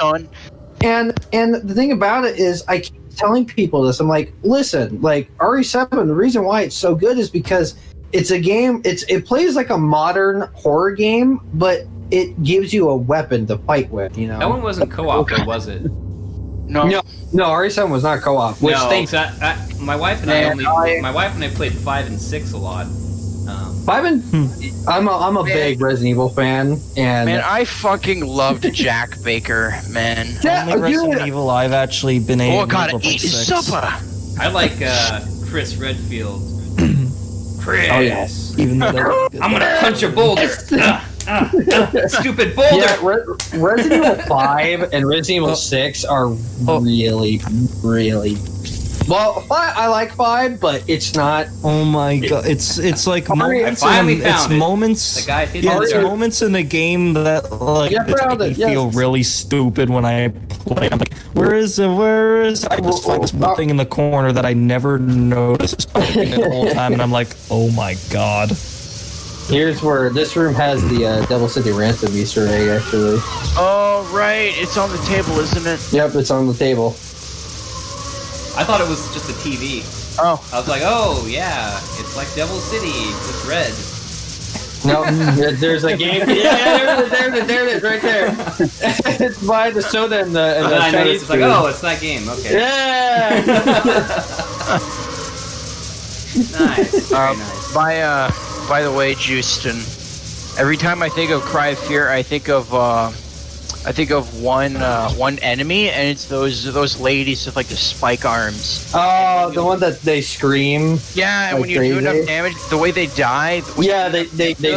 C: And the thing about it is, I keep telling people this. I'm like, listen, like RE7, the reason why it's so good is because it's a game. It plays like a modern horror game, but it gives you a weapon to fight with. You know,
A: That one wasn't co-op, though, was it?
B: No.
C: No, RE7 was not co-op. Which
A: No,
C: thanks.
A: my wife and my wife and I played 5 and 6 a lot.
C: 5 and I'm a big Resident Evil fan, and
B: Man, I fucking loved Jack Baker, man.
D: Only Resident Evil I've actually been able
B: Oh, God,
D: to play
B: eat
D: 6.
B: supper.
A: I like Chris Redfield. Chris.
C: Oh, yes.
D: Even though that-
A: I'm gonna punch a boulder. Stupid boulder.
C: Yeah, Resident Evil 5 and Resident Evil 6 are really, really. Well, I like 5, but it's not.
D: Oh my god! It's like moments.
A: finally
D: It's
A: found it.
D: moments.
A: The guy hit
D: Yeah,
A: it.
D: it's moments in the game that like
C: Yeah,
D: just make me feel really stupid when I play. I'm like, where is it? Where is it? I just find this one thing in the corner that I never noticed the whole time, and I'm like, oh my god.
C: Here's where this room has the Devil City Ransom Easter egg, actually.
B: Oh, right. It's on the table, isn't it?
C: Yep, it's on the table.
A: I thought it was just a TV.
B: Oh.
A: I was like, oh yeah, it's like Devil City, it's red.
C: No, there's a game. Yeah, there it is, right there. It's by the soda and the
A: And then I
C: Chinese
A: noticed, it's like,
C: food.
A: oh, it's that game. Okay.
C: Yeah.
A: Nice. Very nice.
B: By the way, Jooztin, every time I think of Cry of Fear, I think of one enemy, and it's those ladies with like the spike arms.
C: Oh, the one that they scream.
B: Yeah, and
C: Like
B: when you do enough
C: crazy?
B: damage, the way they die.
C: Yeah, they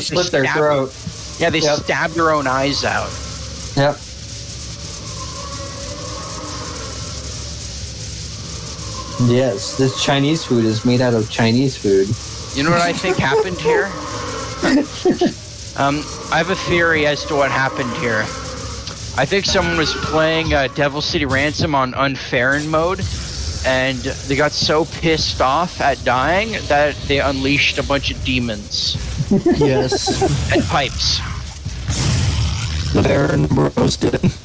C: slit their
B: stab-
C: throat.
B: Yeah, they
C: Yep.
B: stab their own eyes out.
C: Yep. Yes, this Chinese food is made out of Chinese food.
B: You know what I think happened here? I have a theory as to what happened here. I think someone was playing Devil City Ransom on unfair mode, and they got so pissed off at dying that they unleashed a bunch of demons
D: Yes,
B: and pipes.
D: the Baron Bros did it.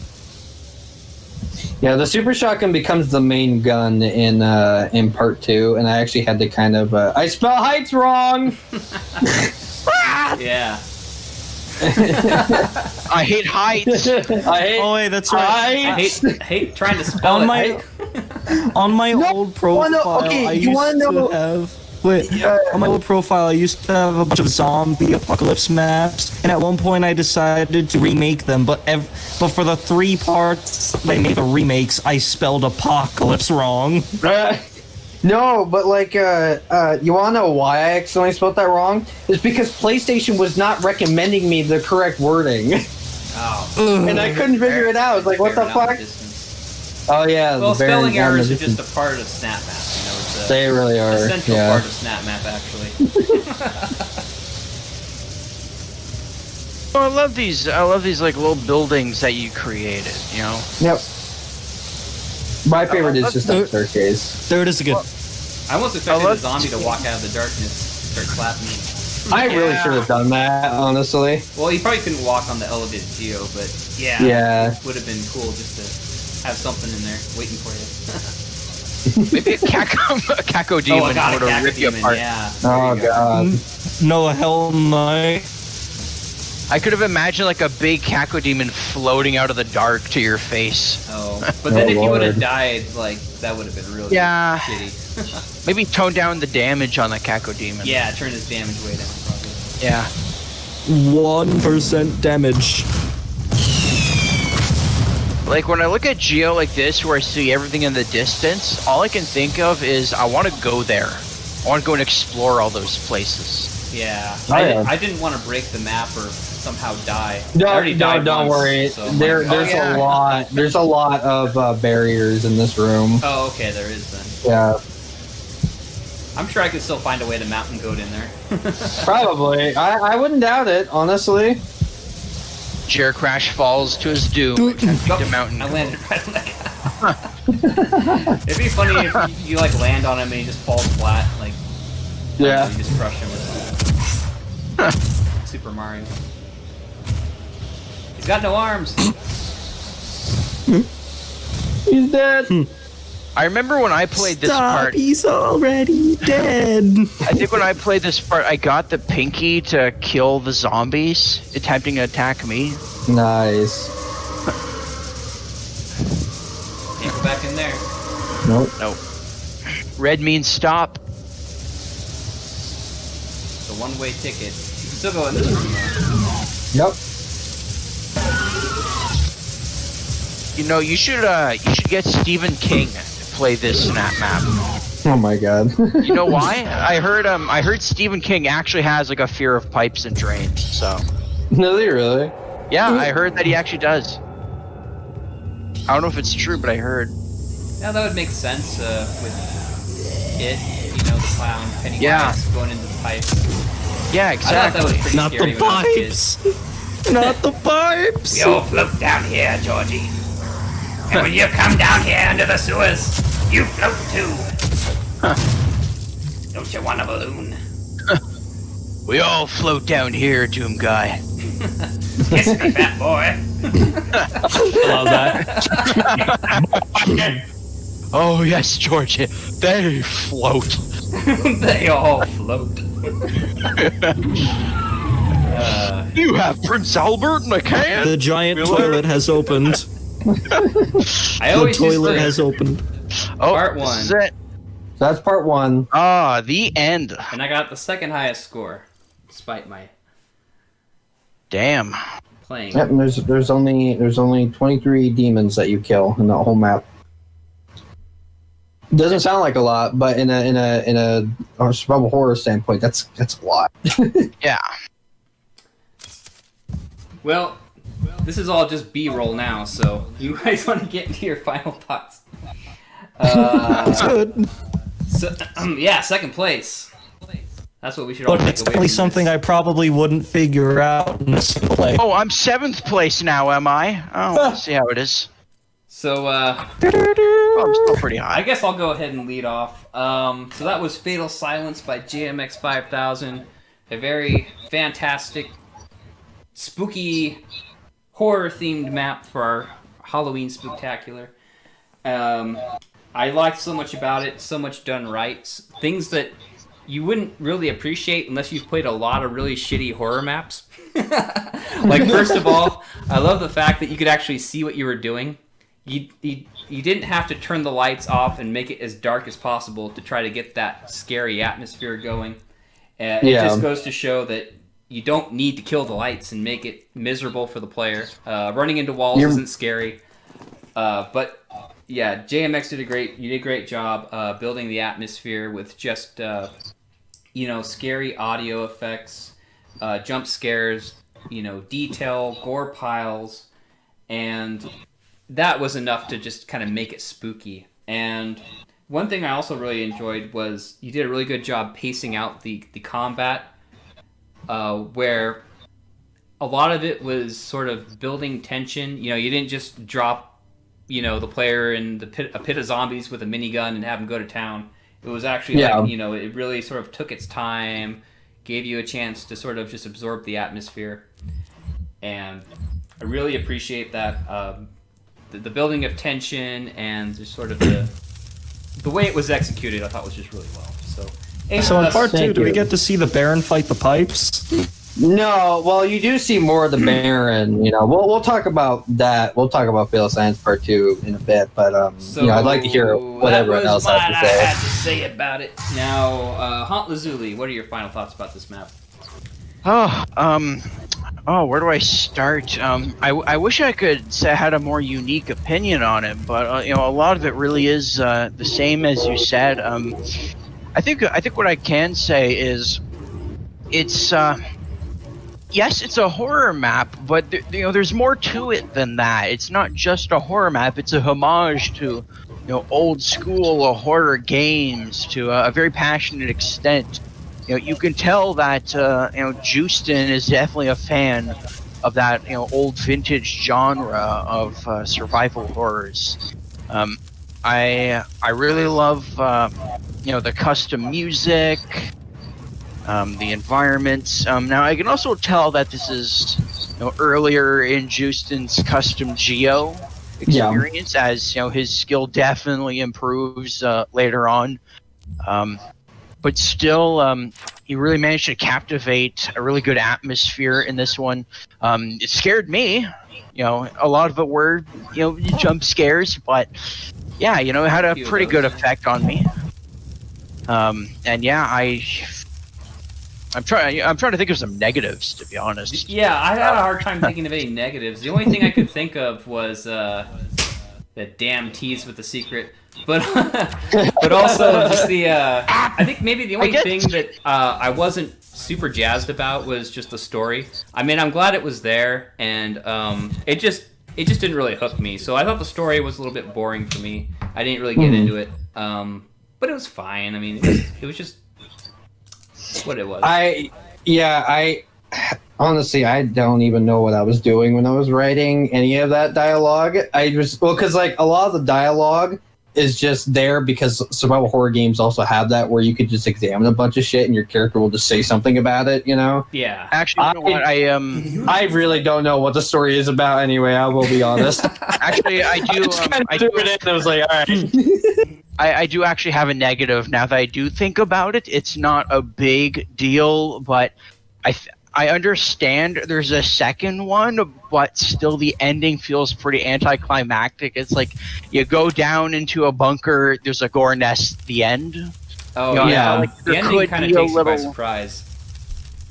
C: Yeah, the super shotgun becomes the main gun in part 2, and I actually had to kind of I spell heights wrong.
A: Yeah.
B: I hate heights.
C: I hate.
D: Oh wait, that's right.
A: I hate trying to spell
D: On
A: it.
D: my on my old profile,
C: okay,
D: I
C: you
D: used
C: wanna know-
D: to have. Wait, on my old profile, I used to have a bunch of zombie apocalypse maps, and at one point I decided to remake them. But for the 3 parts they made the remakes, I spelled apocalypse wrong.
C: No, but like, you wanna know why I accidentally spelled that wrong? It's because PlayStation was not recommending me the correct wording,
A: Oh.
C: and I couldn't figure it out. I was like, what the
A: Fair enough
C: fuck?
A: distance.
C: Oh yeah,
A: Well,
C: the Baron
A: spelling errors are
C: Bond
A: just a part of SnapMap. You know, it's a
C: They really are.
A: essential
C: Yeah.
A: part of SnapMap, actually.
B: Oh, I love these like little buildings that you created. You know.
C: Yep. My favorite is just that staircase.
D: There it is again.
A: I almost expected
B: I
A: a
B: love-
A: zombie to walk out of the darkness and start clapping me.
C: I really
B: Yeah.
C: should have done that, honestly.
A: Well, you probably couldn't walk on the elevated geo, but yeah,
C: Yeah.
A: it would have been cool just to have something in there waiting for you.
B: Maybe a caco demon
A: Oh, I got a
B: would rip you
A: Cacodemon,
B: apart.
A: yeah.
C: Oh god.
D: No hell no.
B: I could have imagined like a big caco demon floating out of the dark to your face.
A: Oh, but then
C: Oh,
A: if you would have
C: Lord.
A: died, like, that would have been really
B: Yeah.
A: shitty.
B: Maybe tone down the damage on the caco demon.
A: Yeah, turn his damage way down, probably.
B: Yeah.
D: 1% damage.
B: Like when I look at Geo like this, where I see everything in the distance, all I can think of is I want to go there. I want to go and explore all those places.
A: Yeah.
C: Oh, yeah.
A: I didn't want to break the map or somehow die. I
C: No,
A: already died
C: don't
A: once,
C: worry.
A: so I'm
C: There's
A: like,
B: yeah.
C: a lot. There's a lot of barriers in this room.
A: oh, okay, there is then.
C: Yeah,
A: I'm sure I could still find a way to mountain goat in there.
C: probably. I wouldn't doubt it, honestly.
B: JRcrash falls to his doom. The mountain.
A: I landed right on that guy. It'd be funny if you like land on him and he just falls flat, like
C: Yeah.
A: you just crush him with Super Mario. He's got no arms.
C: He's dead.
B: I remember when I played this part.
D: He's already dead.
B: I think when I played this part, I got the pinky to kill the zombies attempting to attack me.
C: Nice.
A: Can't go back
B: Nope. Red means stop.
A: The one-way ticket. You can still go in this room though.
C: Yep.
B: You know, you should get Stephen King to play this snap map.
C: Oh my god.
B: You know why? I heard Stephen King actually has like a fear of pipes and drains. So.
C: No, they really?
B: Yeah, I heard that he actually does. I don't know if it's true, but I heard.
A: Yeah, that would make sense with it. You know, the clown Pennywise going into the pipes.
B: Yeah,
A: I
B: exactly.
A: thought that was pretty
D: Not
A: scary
D: the
A: when I was a kid.
D: pipes! Not the pipes!
A: We all float down here, Georgie. And when you come down here into the sewers, you float too. Don't you want a balloon?
B: We all float down here, Doom Guy.
A: Kiss me, fat boy.
D: Love that.
B: Oh yes, Georgie. They float.
A: They all float.
B: You have Prince Albert in a can?
D: The giant toilet has opened.
A: I
D: The
A: always used
D: toilet
A: to-
D: has opened.
B: Oh,
A: Part
B: this
A: one.
B: is it.
C: That's part 1.
B: Ah, the end.
A: And I got the second highest score, despite my
B: Damn.
A: playing.
C: Yep, and there's only 23 demons that you kill in the whole map. Doesn't sound like a lot, but in a survival horror standpoint, that's a lot.
B: Yeah.
A: Well, this is all just B-roll now, so you guys want to get into your final thoughts.
D: It's good.
A: So, yeah, second place. That's what we should all
D: But
A: take
D: it's
A: away
D: definitely
A: from
D: something
A: this.
D: I probably wouldn't figure out in a single play.
B: Oh, I'm 7th place now, am I? Oh, let's see how it is.
A: So,
B: Oh, I'm still pretty
A: I
B: high.
A: guess I'll go ahead and lead off. So that was Fatal Silence by JMX5000. A very fantastic, spooky, horror-themed map for our Halloween Spooktacular. I liked so much about it, so much done right. Things that you wouldn't really appreciate unless you've played a lot of really shitty horror maps. Like, first of all, I love the fact that you could actually see what you were doing. You didn't have to turn the lights off and make it as dark as possible to try to get that scary atmosphere going. It just goes to show that you don't need to kill the lights and make it miserable for the player. Running into walls isn't scary. But yeah, JMX did a great job building the atmosphere with just scary audio effects, jump scares, detail, gore piles, and that was enough to just kind of make it spooky. And one thing I also really enjoyed was you did a really good job pacing out the combat, where a lot of it was sort of building tension. You didn't just drop, the player in a pit of zombies with a minigun and have them go to town. It was actually it really sort of took its time, gave you a chance to sort of just absorb the atmosphere. And I really appreciate that. The building of tension and just sort of the way it was executed, I thought was just really well.
D: So in part 2,
C: Thank
D: do we
C: you.
D: get to see the Baron fight the pipes?
C: No, well, you do see more of the Baron. We'll talk about that. We'll talk about Fatal Science Part 2 in a bit, but I'd like to hear what everyone else has to
A: I
C: say.
A: had to say about it. Now, Haunt Lazuli, what are your final thoughts about this map?
B: Where do I start? I wish I could say I had a more unique opinion on it, but a lot of it really is the same as you said. I think what I can say is it's yes, it's a horror map, but there's more to it than that. It's not just a horror map; it's a homage to old school horror games to a very passionate extent. You can tell that Jooztin is definitely a fan of that old vintage genre of survival horrors. I really love the custom music, the environments. Now I can also tell that this is earlier in Jooztin's custom geo experience, as his skill definitely improves later on. But still, he really managed to captivate a really good atmosphere in this one. It scared me. A lot of it were, jump scares, but yeah, you know, it had a
A: few of
B: pretty
A: those.
B: good effect on me. And yeah, I'm trying to think of some negatives, to be honest.
A: Yeah, I had a hard time thinking of any negatives. The only thing I could think of was the damn tease with the secret, but but also just the. I think maybe the only thing that I wasn't super jazzed about was just the story. I mean, I'm glad it was there, and it just didn't really hook me. So I thought the story was a little bit boring for me. I didn't really get into it, but it was fine. I mean, it was just what it was.
C: I honestly, I don't even know what I was doing when I was writing any of that dialogue. Because like a lot of the dialogue is just there because survival horror games also have that where you could just examine a bunch of shit and your character will just say something about it, you know?
A: Yeah.
B: Actually, you know what?
C: I really don't know what the story is about anyway, I will be honest.
B: Actually, I do.
C: I just kind of threw it in and I was like, alright.
B: I do actually have a negative now that I do think about it. It's not a big deal, but I understand there's a second one, but still the ending feels pretty anticlimactic. It's like you go down into a bunker, there's a gore nest, the end.
A: Oh,
B: You know,
A: yeah.
B: I felt like
A: The
B: there
A: ending
B: could
A: kind of
B: be a
A: takes you by
B: little-
A: surprise.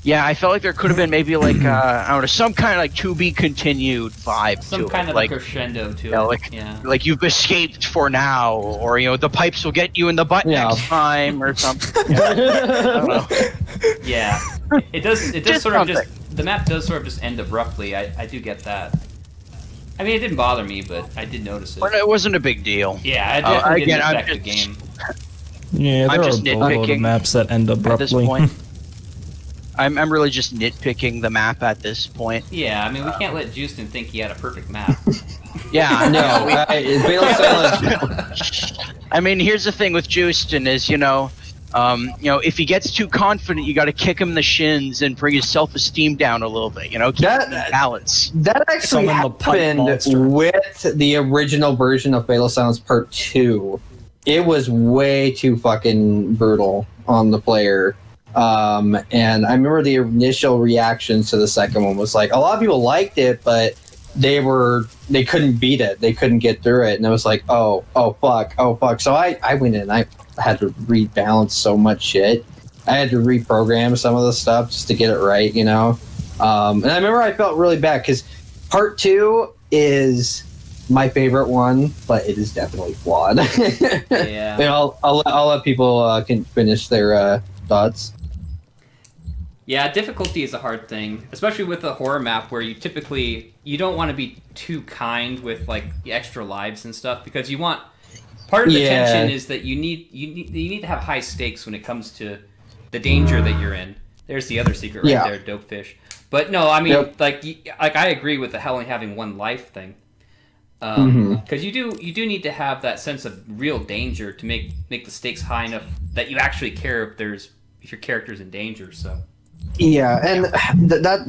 B: Yeah, I felt like there could have been maybe like I don't know, some kind of like to be continued vibe
A: Some
B: to
A: kind
B: it.
A: of
B: Like,
A: crescendo to
B: yeah,
A: it.
B: like-
A: Yeah.
B: like you've escaped for now, or you know the pipes will get you in the butt
C: Yeah.
B: next time, or something. Yeah. I don't know.
A: Yeah. It does
B: Just
A: sort of
B: something.
A: the map does sort of just end abruptly. I do get that. I mean, it didn't bother me, but I did notice it.
B: But it wasn't a big deal.
A: Yeah, it definitely
B: again,
A: didn't
B: I'm
A: affect the
B: just-
A: game.
D: Yeah,
B: I'm
D: there are
B: just
D: a boatload of
B: nitpicking
D: maps that end
B: At this
D: abruptly.
B: point, I'm really just nitpicking the map at this point.
A: Yeah, I mean, we can't let Jooztin think he had a perfect map.
B: Yeah,
C: No,
B: no.
C: Fatal Silence.
B: I mean, here's the thing with Jooztin is, you know, if he gets too confident, you got to kick him in the shins and bring his self-esteem down a little bit. You know, keep him in balance.
C: That actually
D: Summon the pipe
C: happened
D: monster.
C: with the original version of Fatal Silence Part 2. It was way too fucking brutal on the player. And I remember the initial reactions to the second one was like, a lot of people liked it, but they couldn't beat it. They couldn't get through it. And it was like, oh fuck. So I went in and I had to rebalance so much shit. I had to reprogram some of the stuff just to get it right, you know? And I remember I felt really bad because Part 2 is my favorite one, but it is definitely flawed.
A: Yeah.
C: And I'll let people can finish their thoughts.
A: Yeah, difficulty is a hard thing, especially with a horror map where you don't want to be too kind with like the extra lives and stuff because you want part of the tension is that you need to have high stakes when it comes to the danger that you're in. There's the other secret right there, dope fish. But no, I mean like I agree with the only having one life thing. Because you do need to have that sense of real danger to make the stakes high enough that you actually care if your character's in danger. So
C: yeah, and that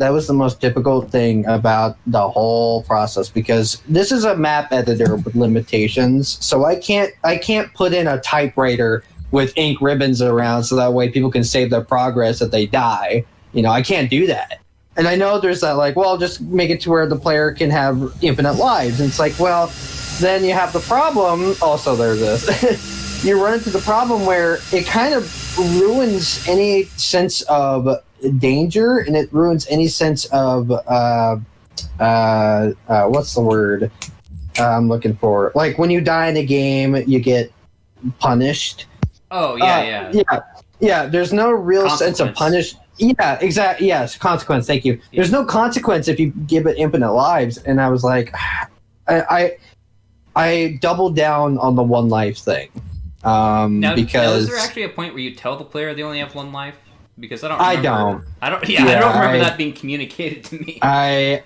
C: was the most difficult thing about the whole process because this is a map editor with limitations, so I can't put in a typewriter with ink ribbons around so that way people can save their progress if they die. You know, I can't do that. And I know there's that like, well, just make it to where the player can have infinite lives. And it's like, well, then you have the problem. Also, there's this. You run into the problem where it kind of ruins any sense of danger, and it ruins any sense of what's the word I'm looking for? Like when you die in a game, you get punished.
A: oh yeah.
C: Yeah. There's no real sense of punish. Yeah, exactly. Yes, consequence. Thank you. There's no consequence if you give it infinite lives, and I was like, I doubled down on the one life thing.
A: Now,
C: Because
A: is there actually a point where you tell the player they only have one life? Because I don't.
C: I
A: Remember,
C: don't.
A: I don't. Yeah, I don't remember that being communicated to me.
C: I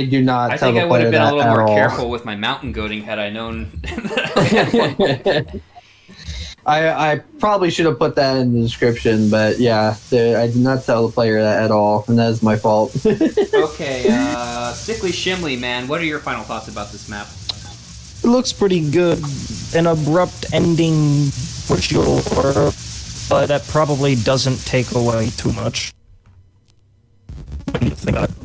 C: do not.
A: I
C: tell
A: think
C: the
A: I would have
C: player
A: been a
C: that
A: little
C: at
A: more
C: all.
A: careful with my mountain goating had I known. That I had one.
C: I probably should have put that in the description, but yeah, I did not tell the player that at all, and that is my fault.
A: Okay, Sickly Shimly, man, what are your final thoughts about this map?
D: It looks pretty good. An abrupt ending for sure, but that probably doesn't take away too much. What do you think about it?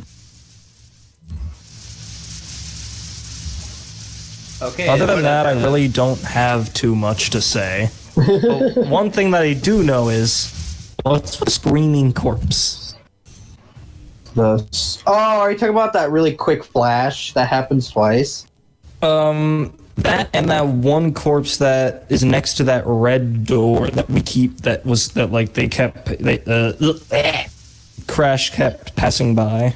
A: Okay.
D: Other than that, I really don't have too much to say. But one thing that I do know is, what's with Screaming Corpse?
C: Oh, are you talking about that really quick flash that happens twice?
D: That and that one corpse that is next to that red door that we keep, Crash kept passing by.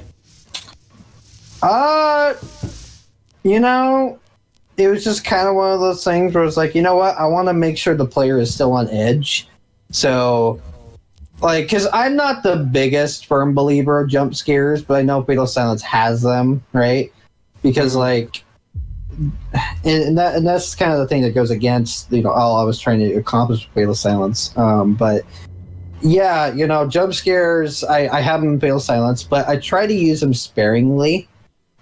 C: You know, it was just kind of one of those things where it's like, you know what, I want to make sure the player is still on edge. So, like, because I'm not the biggest firm believer of jump scares, but I know Fatal Silence has them, right? Because, like, and that's kind of the thing that goes against, you know, all I was trying to accomplish with Fatal Silence. But yeah, you know, jump scares, I have them in Fatal Silence, but I try to use them sparingly.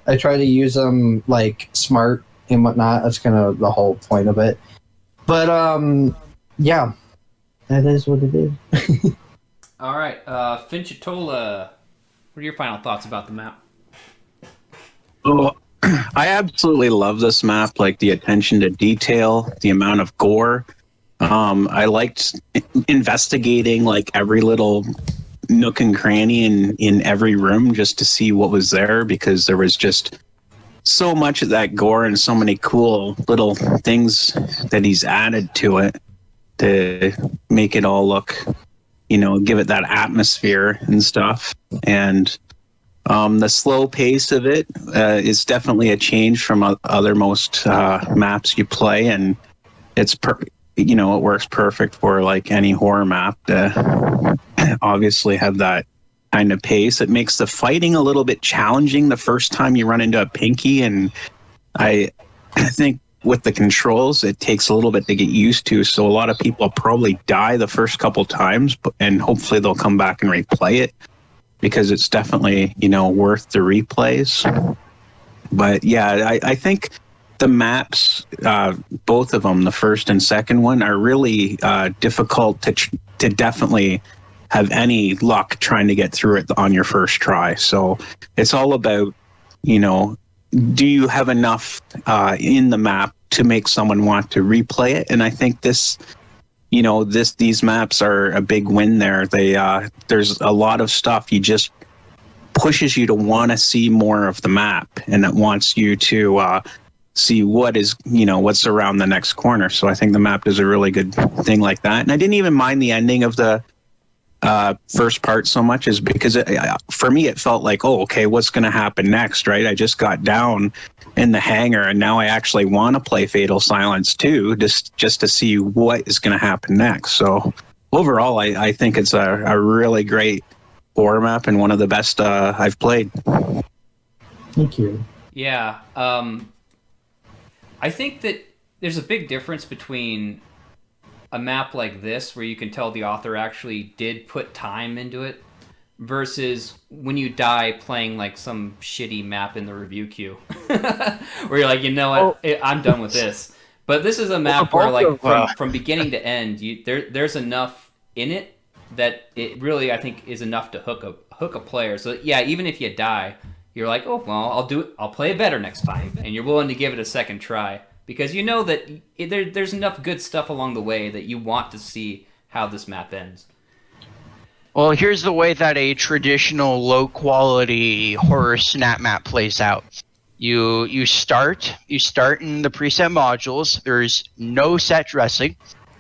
C: I try to use them, like, smart and whatnot. That's kind of the whole point of it. But yeah, that is what it is.
A: All right, Finchatolla, what are your final thoughts about the map?
F: Oh, I absolutely love this map, like the attention to detail, the amount of gore. I liked investigating like every little nook and cranny in every room just to see what was there, because there was just so much of that gore and so many cool little things that he's added to it to make it all look, you know, give it that atmosphere and stuff. And the slow pace of it is definitely a change from other most maps you play, and it's you know, it works perfect for like any horror map to obviously have that kind of pace. It makes the fighting a little bit challenging the first time you run into a pinky, and I think with the controls it takes a little bit to get used to, so a lot of people probably die the first couple times, and hopefully they'll come back and replay it, because it's definitely, you know, worth the replays. But yeah, I think the maps, both of them, the first and second one, are really difficult to definitely have any luck trying to get through it on your first try. So it's all about, you know, do you have enough in the map to make someone want to replay it? And I think this, you know, these maps are a big win there. They there's a lot of stuff you just pushes you to want to see more of the map, and it wants you to see what is, you know, what's around the next corner. So I think the map does a really good thing like that. And I didn't even mind the ending of the first part so much, is because for me it felt like, oh, okay, what's going to happen next, right? I just got down in the hangar, and now I actually want to play Fatal Silence 2 just to see what is going to happen next. So overall, I think it's a really great horror map and one of the best I've played.
C: Thank you.
A: Yeah, I think that there's a big difference between a map like this, where you can tell the author actually did put time into it, versus when you die playing like some shitty map in the review queue, where you're like, you know what, I'm done with this. But this is a map where, like, from beginning to end, there's enough in it that it really, I think, is enough to hook a player. So yeah, even if you die, you're like, oh well, I'll play it better next time, and you're willing to give it a second try, because you know that there's enough good stuff along the way that you want to see how this map ends.
B: Well, here's the way that a traditional low-quality horror snap map plays out. You start in the preset modules. There's no set dressing.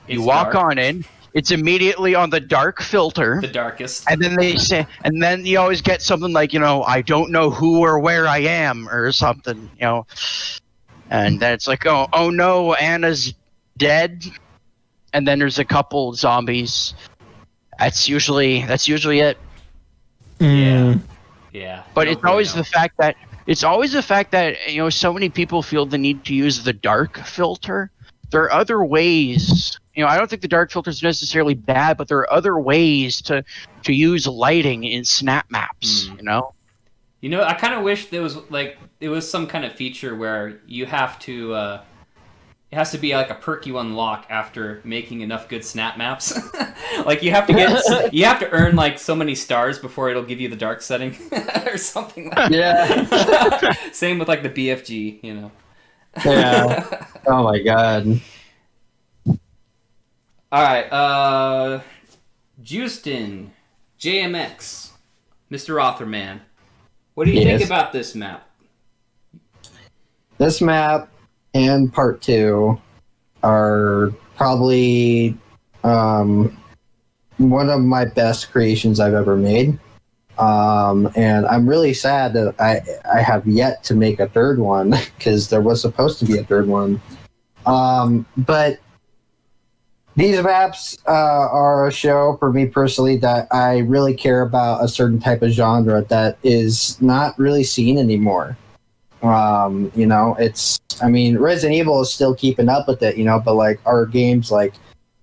B: You walk on in. It's immediately on the dark filter.
A: The darkest.
B: And then they say, and then you always get something like, you know, I don't know who or where I am, or something, you know. And then it's like, oh no, Anna's dead. And then there's a couple zombies. That's usually it.
A: Yeah. Yeah.
B: But it's always the fact that you know, so many people feel the need to use the dark filter. There are other ways. You know, I don't think the dark filter is necessarily bad, but there are other ways to use lighting in snap maps. You know.
A: You know, I kind of wish there was some kind of feature where you have to. It has to be like a perk you unlock after making enough good snap maps. Like you have to earn like so many stars before it'll give you the dark setting or something like that.
C: Yeah.
A: Same with like the BFG, you know.
C: Yeah. Oh my god.
A: All right, Jooztin, JMX, Mr. Authorman. What do you think about this map?
C: This map and part 2 are probably one of my best creations I've ever made. And I'm really sad that I have yet to make a third one because there was supposed to be a third one. But these maps are a show for me personally that I really care about a certain type of genre that is not really seen anymore. Resident Evil is still keeping up with it, but like our games like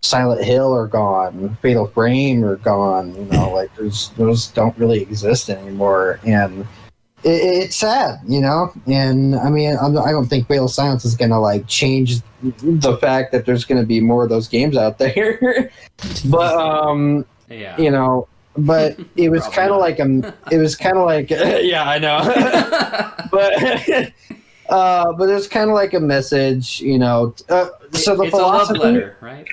C: Silent Hill are gone, Fatal Frame are gone, like those don't really exist anymore, and it's sad, and I mean I don't think Fatal Silence is gonna like change the fact that there's gonna be more of those games out there. But
A: yeah.
C: But it was kind of like yeah, I know. But it's kind of like a message, so the
A: it's
C: philosophy,
A: a love letter, right?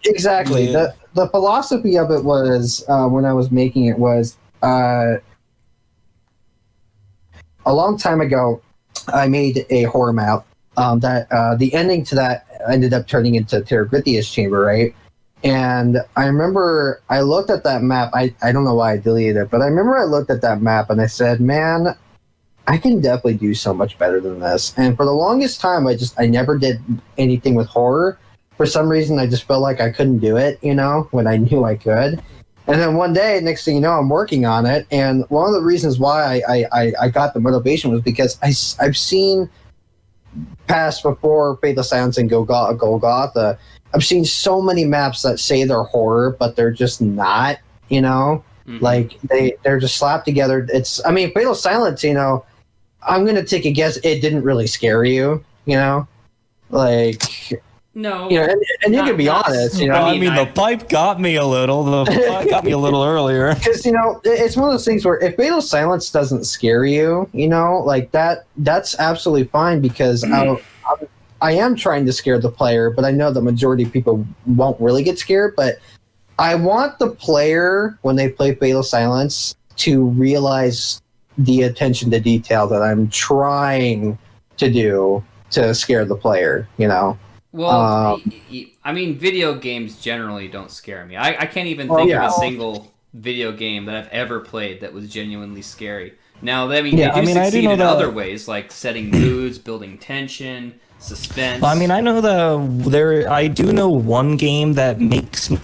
C: Exactly.
D: Yeah.
C: The philosophy of it was when I was making it was a long time ago. I made a horror map that the ending to that ended up turning into Terragrithia's Chamber, right? And I remember I looked at that map. I don't know why I deleted it, but I remember I looked at that map and I said, man, I can definitely do so much better than this. And for the longest time, I never did anything with horror. For some reason, I just felt like I couldn't do it, when I knew I could. And then one day, next thing you know, I'm working on it. And one of the reasons why I got the motivation was because I've seen past before Fate Silence and Golgotha, I've seen so many maps that say they're horror, but they're just not,
A: Mm-hmm.
C: Like they're just slapped together. Fatal Silence, I'm going to take a guess. It didn't really scare you, like,
A: No.
C: and you can be honest,
D: The pipe got me a little. The pipe got me a little earlier.
C: Because, it's one of those things where if Fatal Silence doesn't scare you, like that's absolutely fine because I am trying to scare the player, but I know the majority of people won't really get scared. But I want the player, when they play Fatal Silence, to realize the attention to detail that I'm trying to do to scare the player,
A: Well, video games generally don't scare me. I can't even think of a single video game that I've ever played that was genuinely scary. Now, they succeed in other ways, like setting moods, building tension, suspense.
D: I know I do know one game that makes me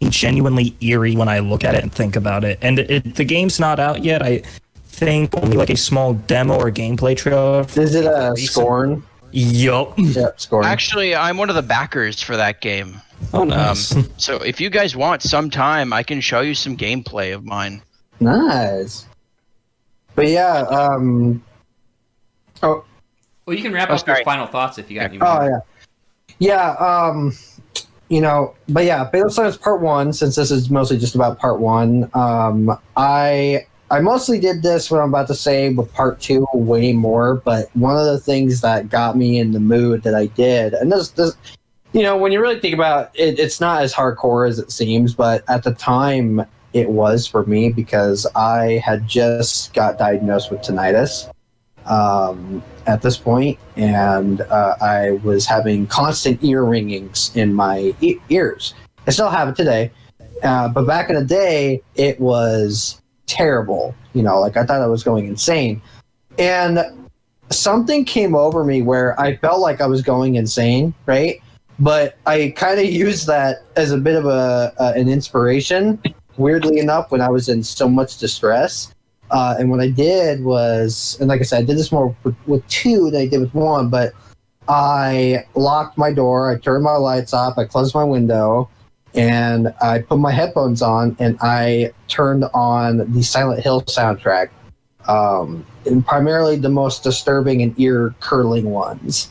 D: genuinely eerie when I look at it and think about it. And the game's not out yet. I think only like a small demo or gameplay trailer.
C: Is it Scorn?
D: Yup.
C: Yep, Scorn.
B: Actually, I'm one of the backers for that game.
D: Oh, nice.
B: So if you guys want some time, I can show you some gameplay of mine.
C: Nice. But yeah,
A: Well, you can wrap up your final thoughts if you got any more.
C: Oh, yeah. Yeah, but yeah, Fatal Silence Part 1, since this is mostly just about Part 1, I mostly did this, what I'm about to say, with Part 2 way more, but one of the things that got me in the mood that I did, and this when you really think about it, it's not as hardcore as it seems, but at the time, it was for me because I had just got diagnosed with tinnitus at this point, and I was having constant ear ringings in my ears. I still have it today, but back in the day, it was terrible. Like I thought I was going insane, and something came over me where I felt like I was going insane, right? But I kind of used that as a bit of an inspiration. Weirdly enough, when I was in so much distress. And what I did was, and like I said, I did this more with 2 than I did with 1, but I locked my door, I turned my lights off, I closed my window, and I put my headphones on, and I turned on the Silent Hill soundtrack, and primarily the most disturbing and ear-curling ones.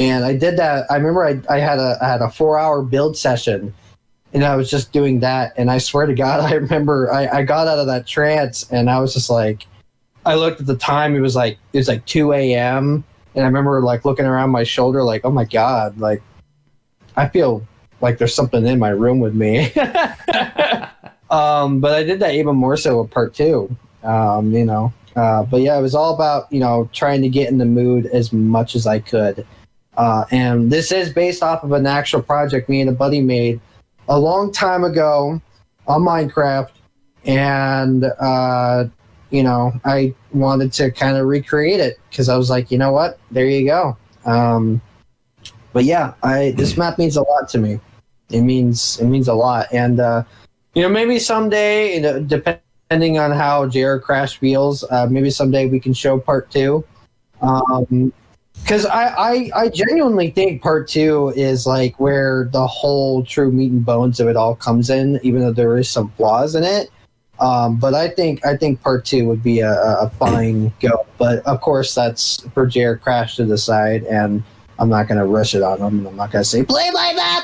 C: And I did that. I remember I had a 4-hour build session, and I was just doing that, and I swear to God, I remember I got out of that trance, and I was just like, I looked at the time, it was like 2 a.m., and I remember like looking around my shoulder, like, oh my god, like I feel like there's something in my room with me. But I did that even more so with part 2. But yeah, it was all about trying to get in the mood as much as I could. And this is based off of an actual project me and a buddy made a long time ago on Minecraft, and I wanted to kind of recreate it because I was like, you know what, there you go. But yeah, this map means a lot to me. It means a lot, and maybe someday, depending on how JRcrash feels, maybe someday we can show part 2. Because I genuinely think part 2 is like where the whole true meat and bones of it all comes in, even though there is some flaws in it. But I think part 2 would be a fine go. But of course, that's for JRcrash to decide, and I'm not going to rush it on them. I'm not going to say play my map.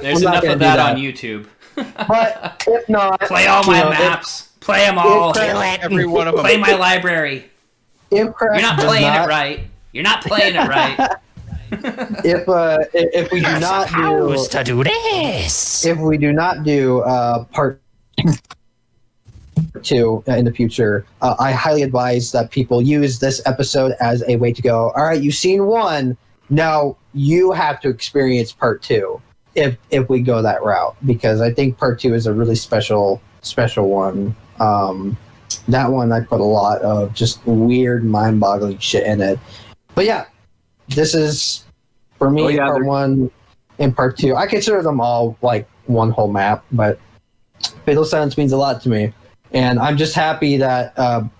A: There's enough of that on YouTube.
C: But if not,
A: play all my maps. Play them all.
B: Every one of them.
A: Play my library. You're not playing it right. You're not playing it right.
C: If we do not do
D: this,
C: if we do not do part 2 in the future, I highly advise that people use this episode as a way to go, all right, you've seen 1, now you have to experience part 2 if we go that route, because I think part 2 is a really special one. That one, I put a lot of just weird, mind-boggling shit in it. But yeah, this is, for me, part 1 and part 2. I consider them all like one whole map, but fAtaL SiLEncE means a lot to me. And I'm just happy that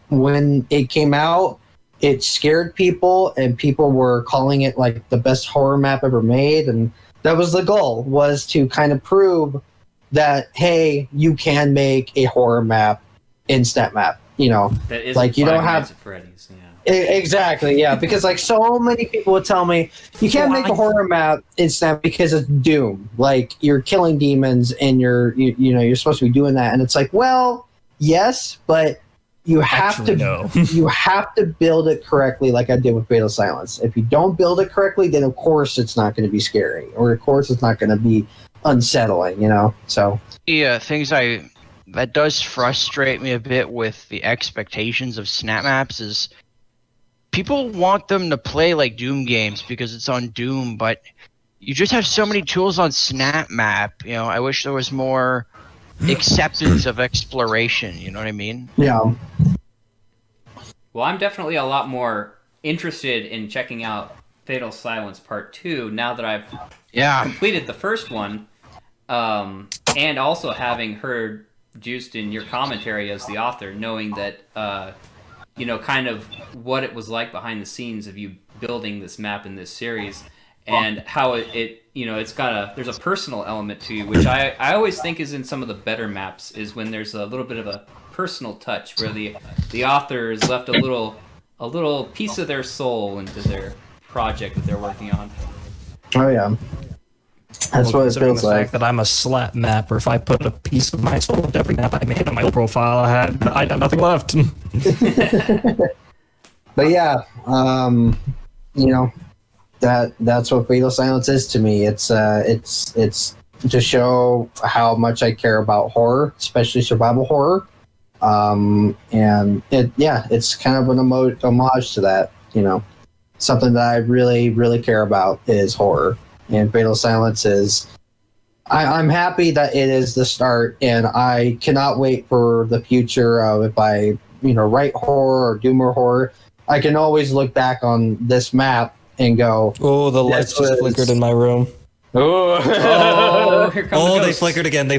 C: when it came out, it scared people, and people were calling it like the best horror map ever made. And that was the goal, was to kind of prove that, hey, you can make a horror map in SnapMap.
A: That isn't
C: like you don't have
A: Nights at Freddy's, yeah.
C: Exactly, yeah. Because like so many people would tell me you can't make a horror map in Snap because it's Doom. Like you're killing demons and you're supposed to be doing that, and it's like, well, yes, but you have you have to build it correctly, like I did with fAtaL SiLEncE. If you don't build it correctly, then of course it's not going to be scary, or of course it's not going to be unsettling. So
B: yeah, that does frustrate me a bit with the expectations of snap maps is people want them to play like Doom games because it's on Doom, but you just have so many tools on SnapMap. I wish there was more acceptance of exploration. You know what I mean?
C: Yeah.
A: Well, I'm definitely a lot more interested in checking out fAtaL SiLEncE Part 2 now that I've completed the first one, and also having heard Jooztin, your commentary as the author, knowing that kind of what it was like behind the scenes of you building this map in this series, and how it's got there's a personal element to you, which I always think is in some of the better maps, is when there's a little bit of a personal touch where the author has left a little piece of their soul into their project that they're working on.
C: Oh yeah. That's what it feels
D: the
C: like.
D: fact that I'm a slap mapper, if I put a piece of my soul into every map I made on my old profile, I had nothing left.
C: But yeah, that's what fAtaL SiLEncE is to me. It's to show how much I care about horror, especially survival horror. And it's kind of an homage to that. Something that I really, really care about is horror. And fAtaL SiLEncE is, I'm happy that it is the start, and I cannot wait for the future of if I, write horror or do more horror. I can always look back on this map and go,
D: oh, the lights just flickered in my room.
C: Oh,
A: here come the
D: they flickered again.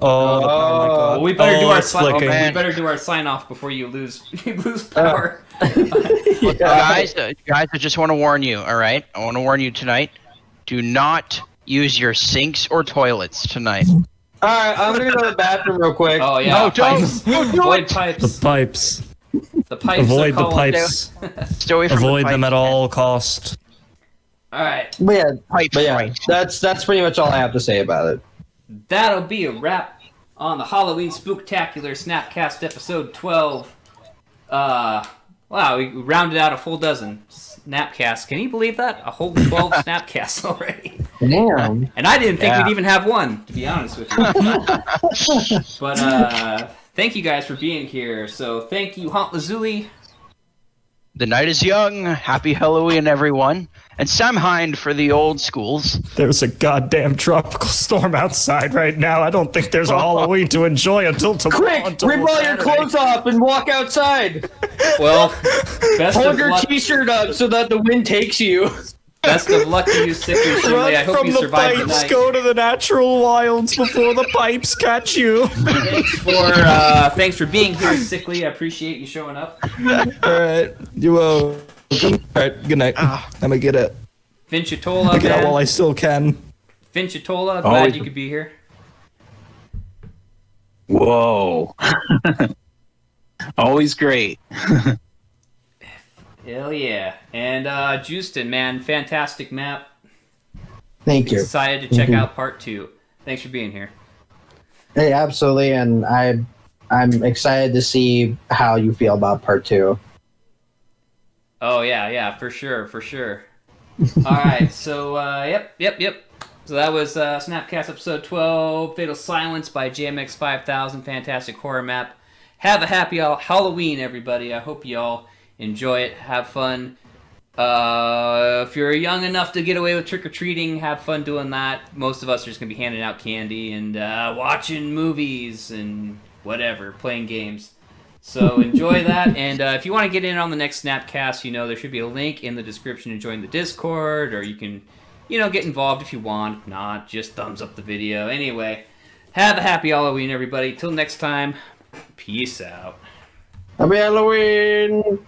D: Oh, the power might go up.
A: We better do our
D: flicking.
A: we better do our sign off before you lose power.
B: Guys, I just want to warn you. All right, I want to warn you tonight. Do not use your sinks or toilets tonight.
C: All right, I'm gonna go to the bathroom real quick.
A: Oh yeah,
B: no,
A: pipes. Avoid
D: The
A: pipes.
D: pipes.
A: The pipes.
D: Avoid the pipes.
B: Stay away from
D: Avoid
B: the
D: them
B: pipes.
D: at all cost.
A: All right,
B: Pipes, right.
C: that's pretty much all I have to say about it.
A: that'll be a wrap on the Halloween Spooktacular SnapCast episode 12. Wow, we rounded out a full dozen Snapcasts. Can you believe that? A whole 12 Snapcasts already.
C: Damn.
A: And I didn't think we'd even have one, to be honest with you. But thank you guys for being here. So thank you, Haunt Lazuli.
B: The night is young. Happy Halloween, everyone. And Samhain for the old schools.
D: There's a goddamn tropical storm outside right now. I don't think there's a Halloween to enjoy until tomorrow.
C: Quick, rip all your clothes off and walk outside.
A: Well, best
C: Hold
A: of
C: your
A: luck.
C: t-shirt up so that the wind takes you.
A: Best of luck to you, Sickly Shimly. I hope you survive the night.
D: Go to the natural wilds before the pipes catch you.
A: Thanks for being here, Sickly. I appreciate you showing up.
D: Alright, you're welcome. Alright, good night. I'm gonna get it.
A: Finchatolla,
D: Get out while I still can.
A: Finchatolla, glad you could be here.
F: Whoa. Always great.
A: Hell yeah. And Jooztin, man, fantastic map.
C: Thank you.
A: Excited to check out part 2. Thanks for being here.
C: Hey, absolutely, and I'm excited to see how you feel about part 2.
A: Oh yeah, for sure. Alright, so yep. So that was Snapcast episode 12, Fatal Silence by JMX 5000, fantastic horror map. Have a happy Halloween, everybody. I hope you all enjoy it, have fun. If you're young enough to get away with trick-or-treating, have fun doing that. Most of us are just going to be handing out candy and watching movies and whatever, playing games. So enjoy that, and if you want to get in on the next Snapcast, there should be a link in the description to join the Discord, or you can, get involved if you want. If not, just thumbs up the video. Anyway, have a happy Halloween, everybody. Till next time, peace out.
C: Happy Halloween!